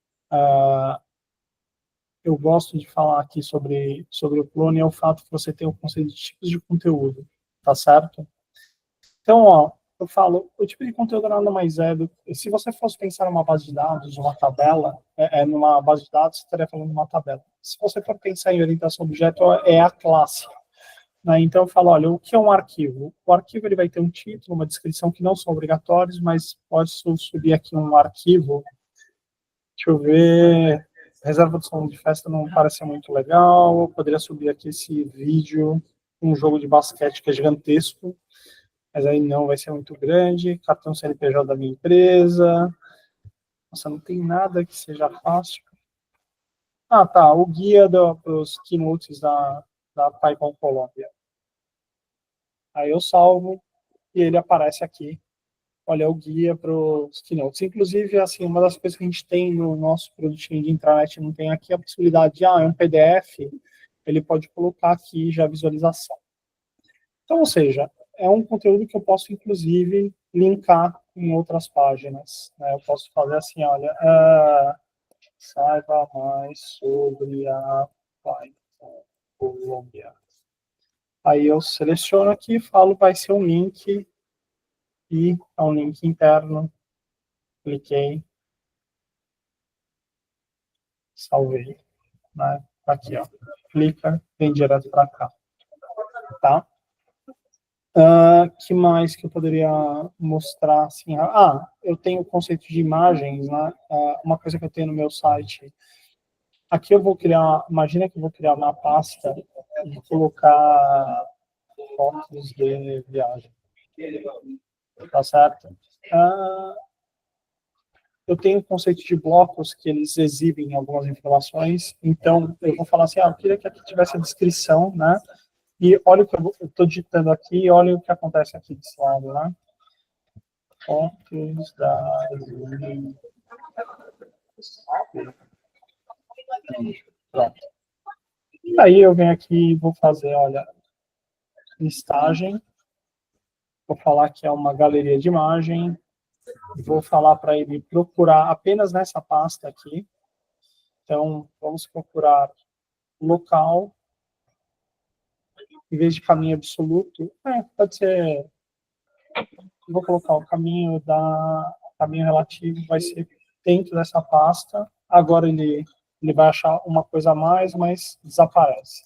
eu gosto de falar aqui sobre o clone é o fato que você tem o conceito de tipos de conteúdo, tá certo? Então, ó, eu falo, o tipo de conteúdo nada mais é do que, se você fosse pensar numa base de dados, uma tabela, numa base de dados, você estaria falando uma tabela. Se você for pensar em orientação a objeto, é a classe. Né? Então, eu falo, olha, o que é um arquivo? O arquivo ele vai ter um título, uma descrição que não são obrigatórios, mas pode subir aqui um arquivo. Deixa eu ver. Reserva de som de festa não parece muito legal. Eu poderia subir aqui esse vídeo, um jogo de basquete que é gigantesco, mas aí não vai ser muito grande. Cartão CNPJ da minha empresa. Nossa, não tem nada que seja fácil. Tá, o guia dos keynotes da PyCon Colômbia. Aí eu salvo e ele aparece aqui. Olha, o guia para os keynotes. Inclusive, assim, uma das coisas que a gente tem no nosso produtinho de intranet, não tem aqui a possibilidade de, é um PDF, ele pode colocar aqui já a visualização. Então, ou seja, é um conteúdo que eu posso, inclusive, linkar em outras páginas. Né? Eu posso fazer assim, olha, saiba mais sobre a Python Colômbia. Aí eu seleciono aqui e falo, vai ser um link, e é um link interno. Cliquei, salvei, né? Aqui, ó. Clica, vem direto para cá, tá? Que mais que eu poderia mostrar? Assim, eu tenho o conceito de imagens, né? Uma coisa que eu tenho no meu site. Aqui eu vou criar, imagina que eu vou criar uma pasta e colocar fotos de viagem. Tá certo? Eu tenho o conceito de blocos que eles exibem algumas informações, então eu vou falar assim, eu queria que aqui tivesse a descrição, né? E olha o que eu estou digitando aqui e olha o que acontece aqui desse lado, né? Fotos da... Pronto. Aí eu venho aqui e vou fazer, olha, listagem. Vou falar que é uma galeria de imagem. Vou falar para ele procurar apenas nessa pasta aqui. Então, vamos procurar local. Em vez de caminho absoluto, pode ser... Vou colocar o caminho relativo, vai ser dentro dessa pasta. Agora ele vai achar uma coisa a mais, mas desaparece.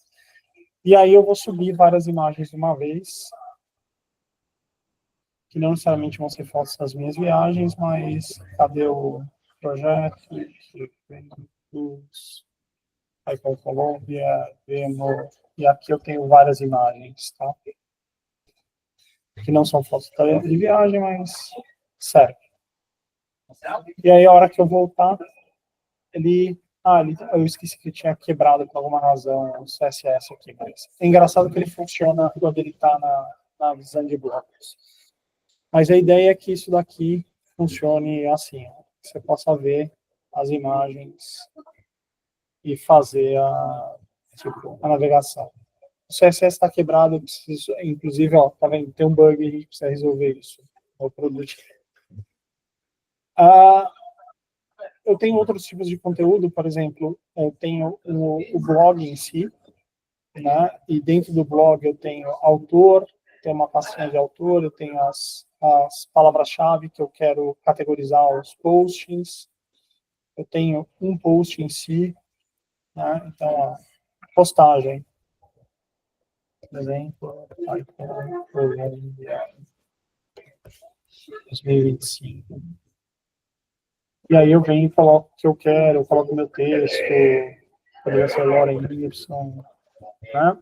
E aí eu vou subir várias imagens de uma vez, que não necessariamente vão ser fotos das minhas viagens, mas cadê o projeto? Icon Colômbia, Demo, e aqui eu tenho várias imagens, tá? Que não são fotos de viagem, mas serve. E aí a hora que eu voltar, eu esqueci que tinha quebrado por alguma razão o CSS aqui, mas é engraçado que ele funciona quando ele está na visão de blocos. Mas a ideia é que isso daqui funcione assim, ó, que você possa ver as imagens e fazer a navegação. O CSS está quebrado, eu preciso, inclusive, ó, tá vendo? Tem um bug e a gente precisa resolver isso no produto. Eu tenho outros tipos de conteúdo, por exemplo, eu tenho o blog em si, né? E dentro do blog eu tenho autor, tem uma pastinha de autor, eu tenho as palavras-chave que eu quero categorizar os postings, eu tenho um post em si, né? Então, ó, postagem, por exemplo, 2025. E aí eu venho e coloco o que eu quero, eu coloco meu texto, poderia ser Loren Y, né?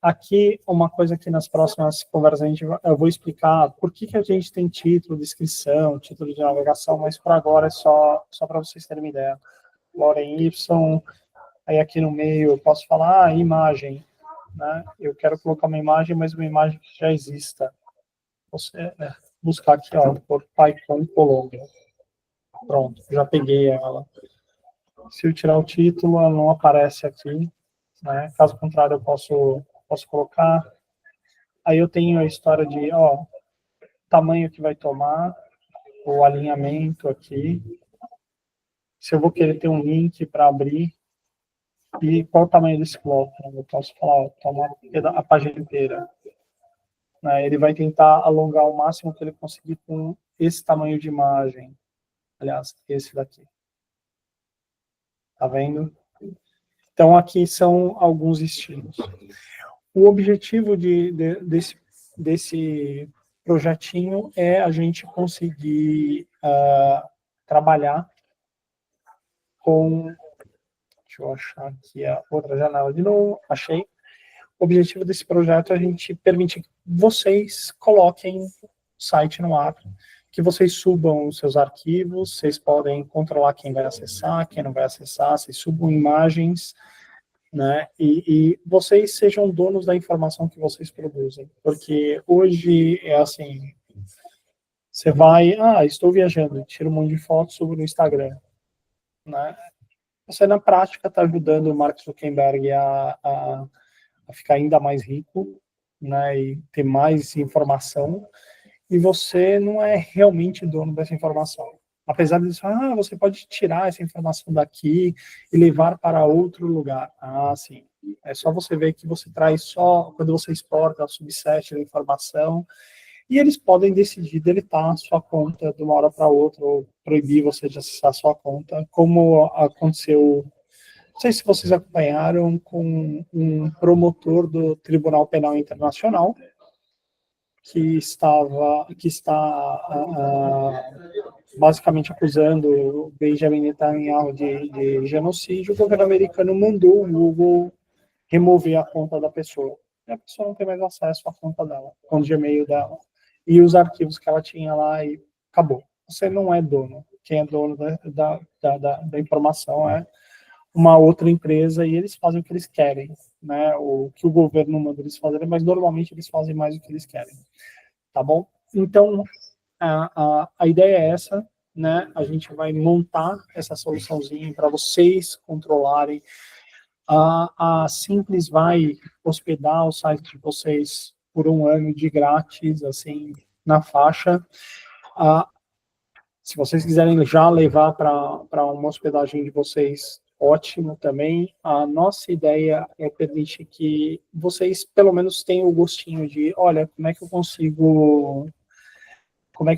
Aqui, uma coisa que nas próximas conversas eu vou explicar por que a gente tem título, descrição, título de navegação, mas por agora é só para vocês terem uma ideia. Loren Y, aí aqui no meio eu posso falar, imagem, né? Eu quero colocar uma imagem, mas uma imagem que já exista. Você buscar aqui, ó, por Python Colômbia. Pronto, já peguei ela. Se eu tirar o título, ela não aparece aqui, né? Caso contrário, eu posso colocar. Aí eu tenho a história de, ó, tamanho que vai tomar, o alinhamento aqui. Se eu vou querer ter um link para abrir, e qual o tamanho desse bloco. Eu posso falar, ó, toma a página inteira. Né? Ele vai tentar alongar o máximo que ele conseguir com esse tamanho de imagem. Aliás, esse daqui. Tá vendo? Então, aqui são alguns estilos. O objetivo desse projetinho é a gente conseguir trabalhar com... Deixa eu achar aqui a outra janela de novo. Achei. O objetivo desse projeto é a gente permitir que vocês coloquem o site no ar, que vocês subam os seus arquivos, vocês podem controlar quem vai acessar, quem não vai acessar, vocês subam imagens, né, e vocês sejam donos da informação que vocês produzem, porque hoje é assim, você vai, estou viajando, tira um monte de fotos, subo no Instagram, né, você na prática está ajudando o Mark Zuckerberg a ficar ainda mais rico, né, e ter mais informação, e você não é realmente dono dessa informação. Apesar disso, você pode tirar essa informação daqui e levar para outro lugar. Sim. É só você ver que você traz só, quando você exporta o subset da informação, e eles podem decidir deletar a sua conta de uma hora para outra, ou proibir você de acessar a sua conta, como aconteceu, não sei se vocês acompanharam, com um promotor do Tribunal Penal Internacional, que está basicamente acusando o Benjamin Netanyahu de genocídio, o governo americano mandou o Google remover a conta da pessoa. E a pessoa não tem mais acesso à conta dela, à conta de e-mail dela, e os arquivos que ela tinha lá, e acabou. Você não é dono. Quem é dono da informação é uma outra empresa, e eles fazem o que eles querem, né? O que o governo manda eles fazerem, mas normalmente eles fazem mais o que eles querem. Tá bom? Então, a ideia é essa, né? A gente vai montar essa soluçãozinha para vocês controlarem. A Simples vai hospedar o site de vocês por 1 ano de grátis, assim, na faixa. Se vocês quiserem já levar para uma hospedagem de vocês, ótimo também. A nossa ideia é permitir que vocês, pelo menos, tenham o gostinho de, olha, como é que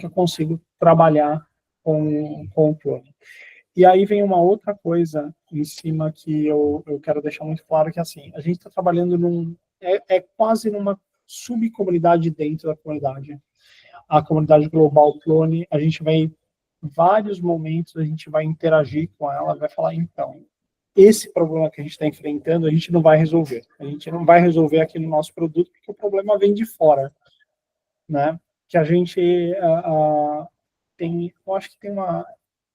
eu consigo trabalhar com o clone. E aí vem uma outra coisa em cima que eu quero deixar muito claro, que assim, a gente está trabalhando quase numa subcomunidade dentro da comunidade. A comunidade global clone, a gente vai, em vários momentos, a gente vai interagir com ela, vai falar, então, esse problema que a gente está enfrentando, a gente não vai resolver. A gente não vai resolver aqui no nosso produto, porque o problema vem de fora, né? Que a gente eu acho que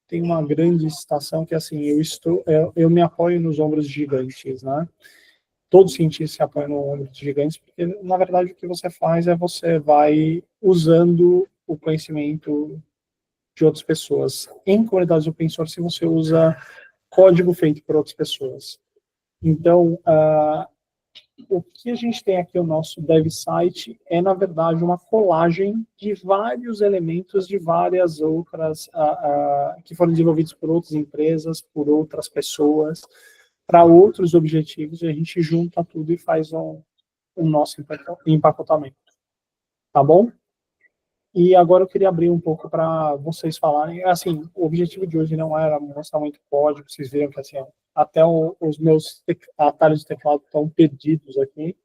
tem uma grande citação que, assim, eu me apoio nos ombros de gigantes, né? Todo cientista se apoia no ombro de gigantes, porque, na verdade, o que você faz é você vai usando o conhecimento de outras pessoas. Em comunidades open source, você usa código feito por outras pessoas. Então, o que a gente tem aqui, o nosso dev site, é, na verdade, uma colagem de vários elementos de várias outras, que foram desenvolvidos por outras empresas, por outras pessoas, para outros objetivos, e a gente junta tudo e faz o nosso empacotamento. Tá bom? E agora eu queria abrir um pouco para vocês falarem. Assim, o objetivo de hoje não era mostrar muito código, vocês viram que, assim, até os meus atalhos de teclado estão perdidos aqui,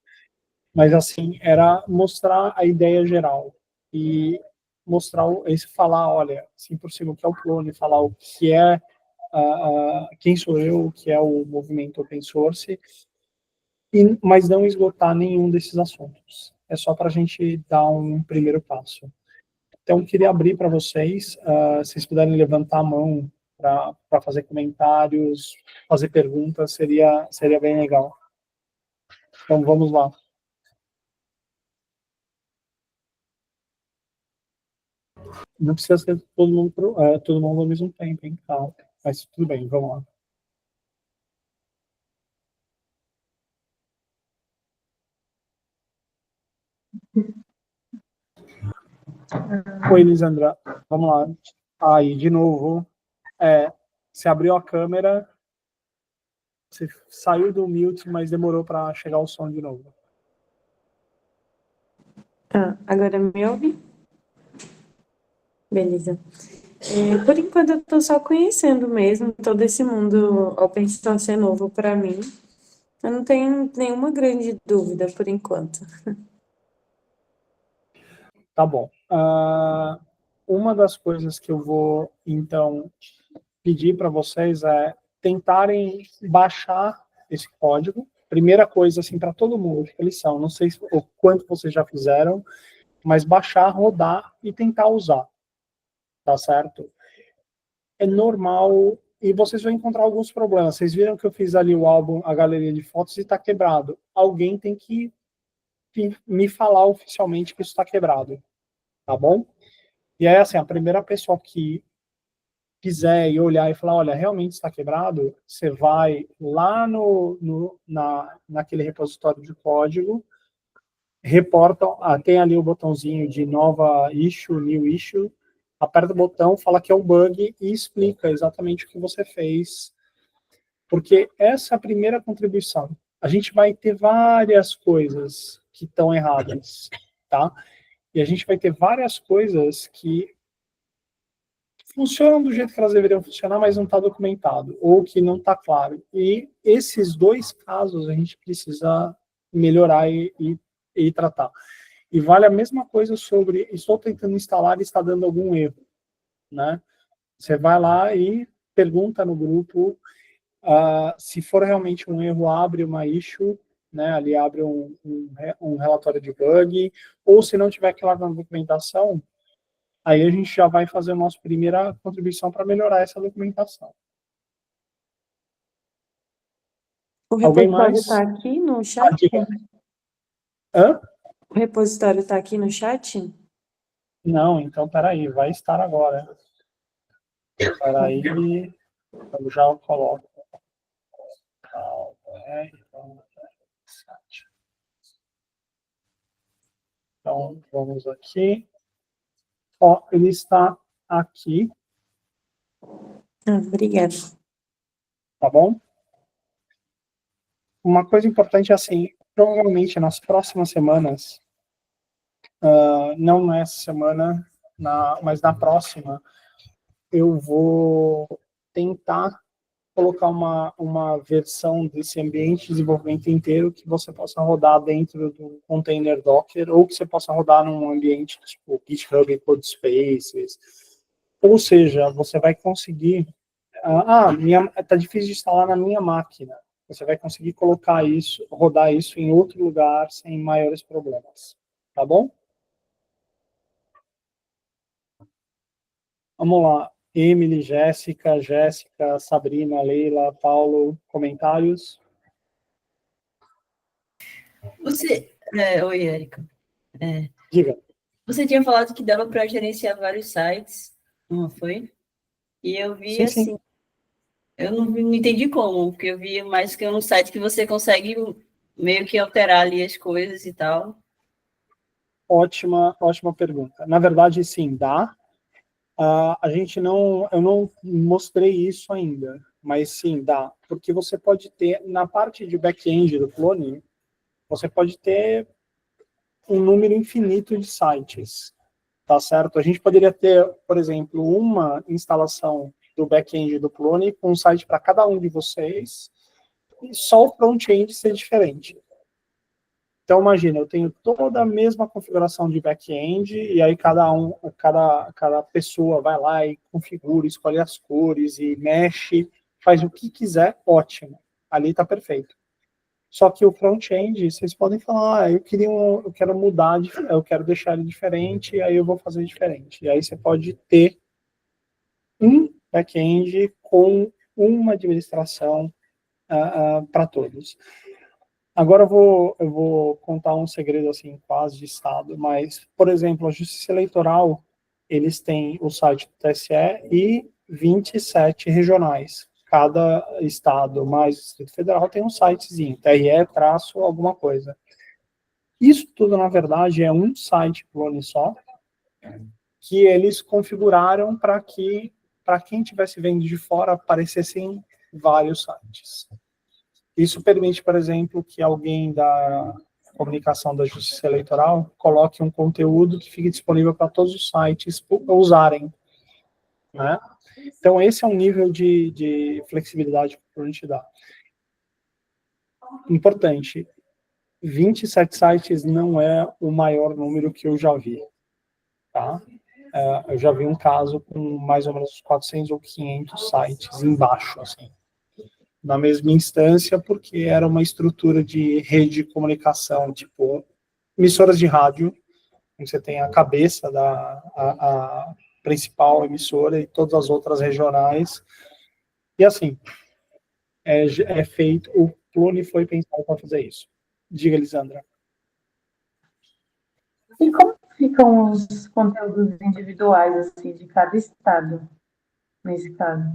mas, assim, era mostrar a ideia geral e mostrar, falar, olha, assim, por cima, o que é o clone, falar o que é, quem sou eu, o que é o movimento open source, mas não esgotar nenhum desses assuntos. É só para a gente dar um primeiro passo. Então, queria abrir para vocês, se vocês puderem levantar a mão para fazer comentários, fazer perguntas, seria bem legal. Então, vamos lá. Não precisa ser todo mundo ao mesmo tempo, hein? Tá. Mas tudo bem, vamos lá. Oi, Lisandra. Vamos lá. Aí, de novo. Você abriu a câmera, você saiu do mute, mas demorou para chegar o som de novo. Agora me ouve? Beleza. Por enquanto eu estou só conhecendo mesmo, todo esse mundo open source é novo para mim. Eu não tenho nenhuma grande dúvida por enquanto. Tá bom. Uma das coisas que eu vou, então, pedir para vocês é tentarem baixar esse código. Primeira coisa, assim, para todo mundo, fica lição. Não sei o quanto vocês já fizeram, mas baixar, rodar e tentar usar. Tá certo? É normal, e vocês vão encontrar alguns problemas. Vocês viram que eu fiz ali o álbum, a galeria de fotos, e está quebrado. Alguém tem que me falar oficialmente que isso está quebrado. Tá bom? E aí, assim, a primeira pessoa que quiser ir olhar e falar, olha, realmente está quebrado, você vai lá naquele repositório de código, reporta, tem ali o botãozinho de nova issue, new issue, aperta o botão, fala que é um bug e explica exatamente o que você fez, porque essa é a primeira contribuição. A gente vai ter várias coisas que estão erradas, tá? E a gente vai ter várias coisas que funcionam do jeito que elas deveriam funcionar, mas não está documentado, ou que não está claro. E esses dois casos a gente precisa melhorar e tratar. E vale a mesma coisa sobre, estou tentando instalar e está dando algum erro, né? Você vai lá e pergunta no grupo, se for realmente um erro, abre uma issue, né? Ali abre um relatório de bug, ou se não tiver aquela documentação, aí a gente já vai fazer a nossa primeira contribuição para melhorar essa documentação. O Alguém repositório mais? está aqui no chat? Hã? O repositório está aqui no chat? Não, então peraí, vai estar agora. Peraí, eu já coloco. Então, vamos aqui. Ó, ele está aqui, Obrigada. tá bom? Uma coisa importante é assim, provavelmente nas próximas semanas, não nessa semana, mas na próxima, eu vou tentar colocar uma versão desse ambiente de desenvolvimento inteiro que você possa rodar dentro do container Docker, ou que você possa rodar num ambiente tipo GitHub Codespaces. Ou seja, você vai conseguir... tá difícil de instalar na minha máquina. Você vai conseguir colocar isso, rodar isso em outro lugar sem maiores problemas. Tá bom? Vamos lá. Emily, Jéssica, Sabrina, Leila, Paulo, comentários? Oi, Érica. Diga. Você tinha falado que dava para gerenciar vários sites, não foi? E eu vi Sim, assim, sim. eu não entendi como, porque eu vi mais que um site que você consegue meio que alterar ali as coisas e tal. Ótima pergunta. Na verdade, sim, dá. Eu não mostrei isso ainda, mas sim, dá. Porque você pode ter, na parte de back-end do clone, você pode ter um número infinito de sites, tá certo? A gente poderia ter, por exemplo, uma instalação do back-end do clone com um site para cada um de vocês, e só o front-end ser diferente. Então, imagina, eu tenho toda a mesma configuração de back-end, e aí cada pessoa vai lá e configura, escolhe as cores, e mexe, faz o que quiser, ótimo. Ali está perfeito. Só que o front-end, vocês podem falar, eu quero mudar, eu quero deixar ele diferente, e aí eu vou fazer diferente. E aí você pode ter um back-end com uma administração para todos. Agora eu vou contar um segredo assim, quase de Estado, mas, por exemplo, a Justiça Eleitoral, eles têm o site do TSE e 27 regionais. Cada estado mais o Distrito Federal tem um sitezinho, TRE, alguma coisa. Isso tudo, na verdade, é um site clone só, que eles configuraram para que, para quem estivesse vendo de fora, aparecessem vários sites. Isso permite, por exemplo, que alguém da comunicação da Justiça Eleitoral coloque um conteúdo que fique disponível para todos os sites usarem, né? Então, esse é um nível de flexibilidade que a gente dá. Importante, 27 sites não é o maior número que eu já vi, tá? Eu já vi um caso com mais ou menos 400 ou 500 sites embaixo, assim, na mesma instância, porque era uma estrutura de rede de comunicação, tipo emissoras de rádio, você tem a cabeça a principal emissora e todas as outras regionais, e assim, é feito, o clone foi pensado para fazer isso. Diga, Elisandra. E como ficam os conteúdos individuais, assim, de cada estado, nesse caso?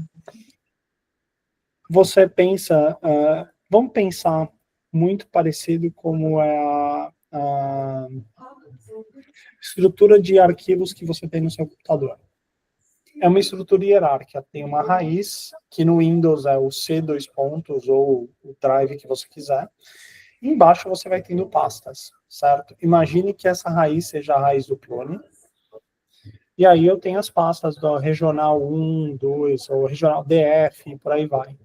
Você pensa, vamos pensar muito parecido como é a estrutura de arquivos que você tem no seu computador. É uma estrutura hierárquica, tem uma raiz, que no Windows é o C dois pontos, ou o drive que você quiser. E embaixo você vai tendo pastas, certo? Imagine que essa raiz seja a raiz do clone. E aí eu tenho as pastas do regional 1, 2, ou regional DF, por aí vai.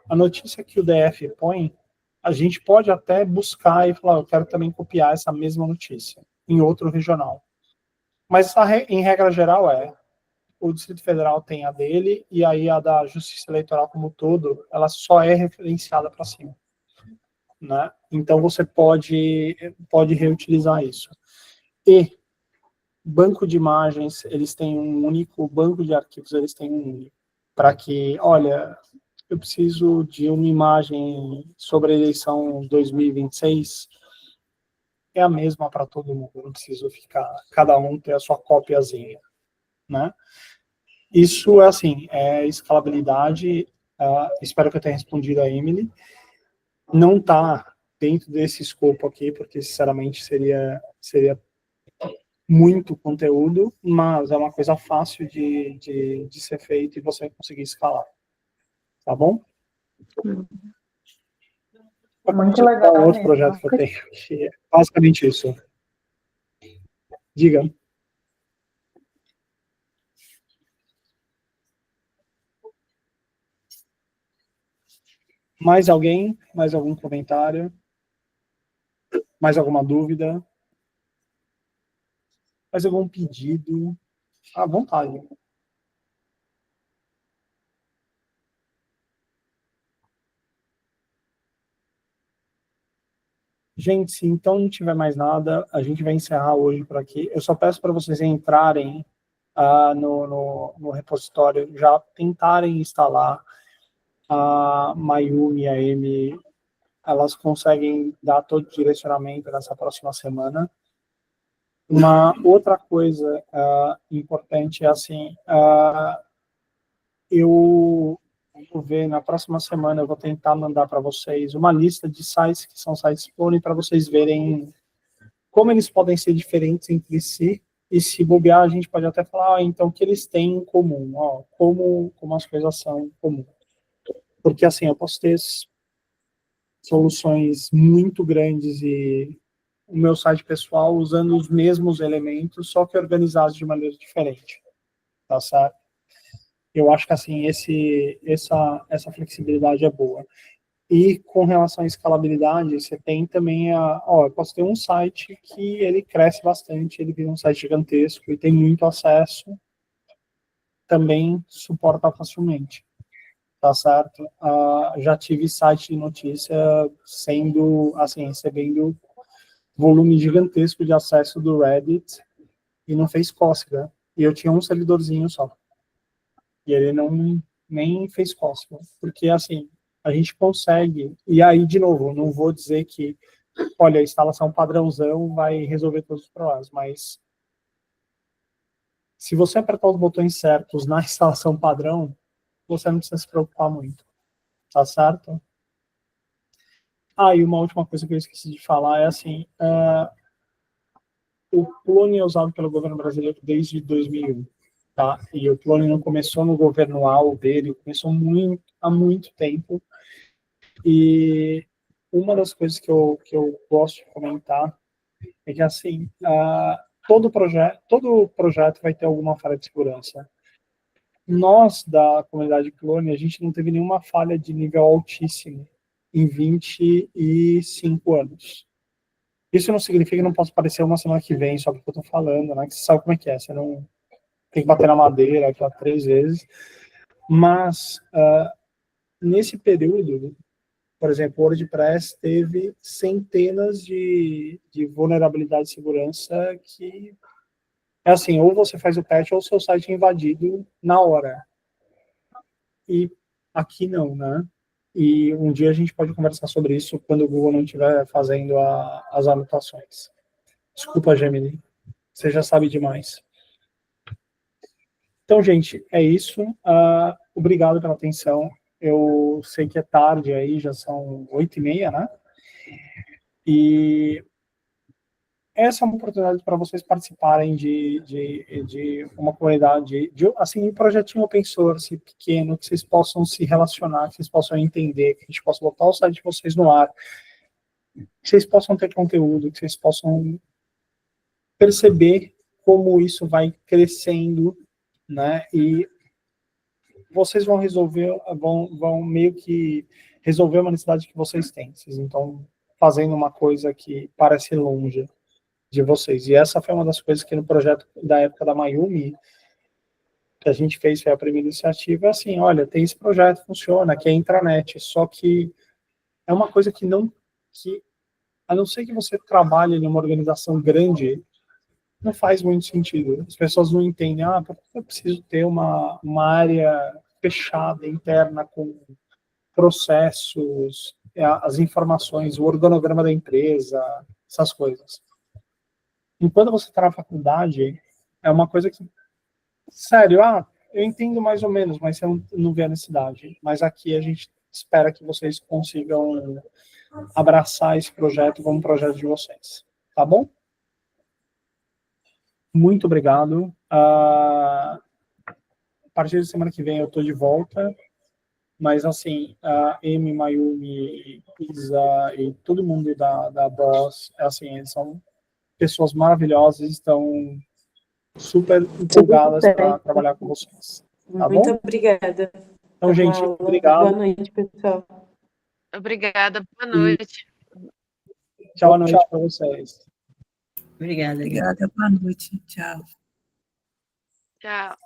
A notícia que o DF põe, a gente pode até buscar e falar, eu quero também copiar essa mesma notícia. em outro regional. Mas em regra geral o Distrito Federal tem a dele, e aí a da Justiça Eleitoral como um todo, ela só é referenciada para cima. Né? Então você pode reutilizar isso. E banco de imagens, eles têm um único, banco de arquivos, eles têm um único, para que, olha, eu preciso de uma imagem sobre a eleição 2026, é a mesma para todo mundo, não preciso ficar, cada um ter a sua cópiazinha, né? Isso é assim, é escalabilidade, espero que eu tenha respondido a Emily, não está dentro desse escopo aqui, porque sinceramente seria muito conteúdo, mas é uma coisa fácil de ser feito e você conseguir escalar. Tá bom? Muito legal Um outro mesmo. projeto que eu tenho, que é basicamente isso. Diga. Mais alguém? Mais algum comentário? Mais alguma dúvida? Mais algum pedido? À vontade. Gente, se então não tiver mais nada, a gente vai encerrar hoje por aqui. Eu só peço para vocês entrarem no repositório, já tentarem instalar a Mayumi e a Amy, elas conseguem dar todo o direcionamento nessa próxima semana. Uma outra coisa importante é assim, eu vou ver, na próxima semana eu vou tentar mandar para vocês uma lista de sites que são sites clone para vocês verem como eles podem ser diferentes entre si, e se bobear a gente pode até falar, então, o que eles têm em comum, como as coisas são em comum. Porque assim, eu posso ter soluções muito grandes e o meu site pessoal usando os mesmos elementos, só que organizados de maneira diferente, tá certo? Eu acho que assim, essa flexibilidade é boa. E com relação à escalabilidade, você tem também eu posso ter um site que ele cresce bastante, ele vira um site gigantesco e tem muito acesso, também suporta facilmente, tá certo? Já tive site de notícia sendo, assim, recebendo volume gigantesco de acesso do Reddit e não fez cócega. E eu tinha um servidorzinho só. E ele nem fez cócega. Porque, assim, a gente consegue... E aí, de novo, não vou dizer que, olha, a instalação padrãozão vai resolver todos os problemas, mas se você apertar os botões certos na instalação padrão, você não precisa se preocupar muito. Tá certo? E uma última coisa que eu esqueci de falar é assim... o clone é usado pelo governo brasileiro desde 2001, tá? E o clone não começou no governo dele, começou há muito tempo. E uma das coisas que eu gosto de comentar é que, assim, todo projeto vai ter alguma falha de segurança. Nós, da comunidade clone, a gente não teve nenhuma falha de nível altíssimo em 25 anos. Isso não significa que não possa aparecer uma semana que vem, só porque eu tô falando, né? Que você sabe como é que é, você não tem que bater na madeira aqui 3 vezes. Mas, nesse período, por exemplo, o WordPress teve centenas de vulnerabilidades de segurança que, é assim, ou você faz o patch ou o seu site é invadido na hora. E aqui não, né? E um dia a gente pode conversar sobre isso quando o Google não estiver fazendo as anotações. Desculpa, Gemini. Você já sabe demais. Então, gente, é isso. Obrigado pela atenção. Eu sei que é tarde aí, já são 8h30, né? E essa é uma oportunidade para vocês participarem de uma comunidade, assim, um projetinho open source pequeno, que vocês possam se relacionar, que vocês possam entender, que a gente possa botar o site de vocês no ar, que vocês possam ter conteúdo, que vocês possam perceber como isso vai crescendo, né? E vocês vão vão meio que resolver uma necessidade que vocês têm. Vocês não estão fazendo uma coisa que parece longe. de vocês. E essa foi uma das coisas que no projeto da época da Mayumi, que a gente fez, foi a primeira iniciativa, assim, olha, tem esse projeto, funciona, que é a intranet, só que é uma coisa que não, que, a não ser que você trabalhe em uma organização grande, não faz muito sentido. As pessoas não entendem, por que eu preciso ter uma área fechada, interna, com processos, as informações, o organograma da empresa, essas coisas. Enquanto você está na faculdade, é uma coisa que, sério, eu entendo mais ou menos, mas você não vê a necessidade. Mas aqui a gente espera que vocês consigam abraçar esse projeto como um projeto de vocês. Tá bom? Muito obrigado. A partir da semana que vem eu estou de volta, mas assim, a Amy, Mayumi, Isa e todo mundo da Boss, assim, eles são pessoas maravilhosas, estão super empolgadas para trabalhar com vocês. Tá Muito bom? obrigada. Então, gente, Boa obrigado. noite, pessoal. Obrigada, boa noite. Tchau à noite para vocês. Obrigada. Obrigada, boa noite. Tchau. Tchau.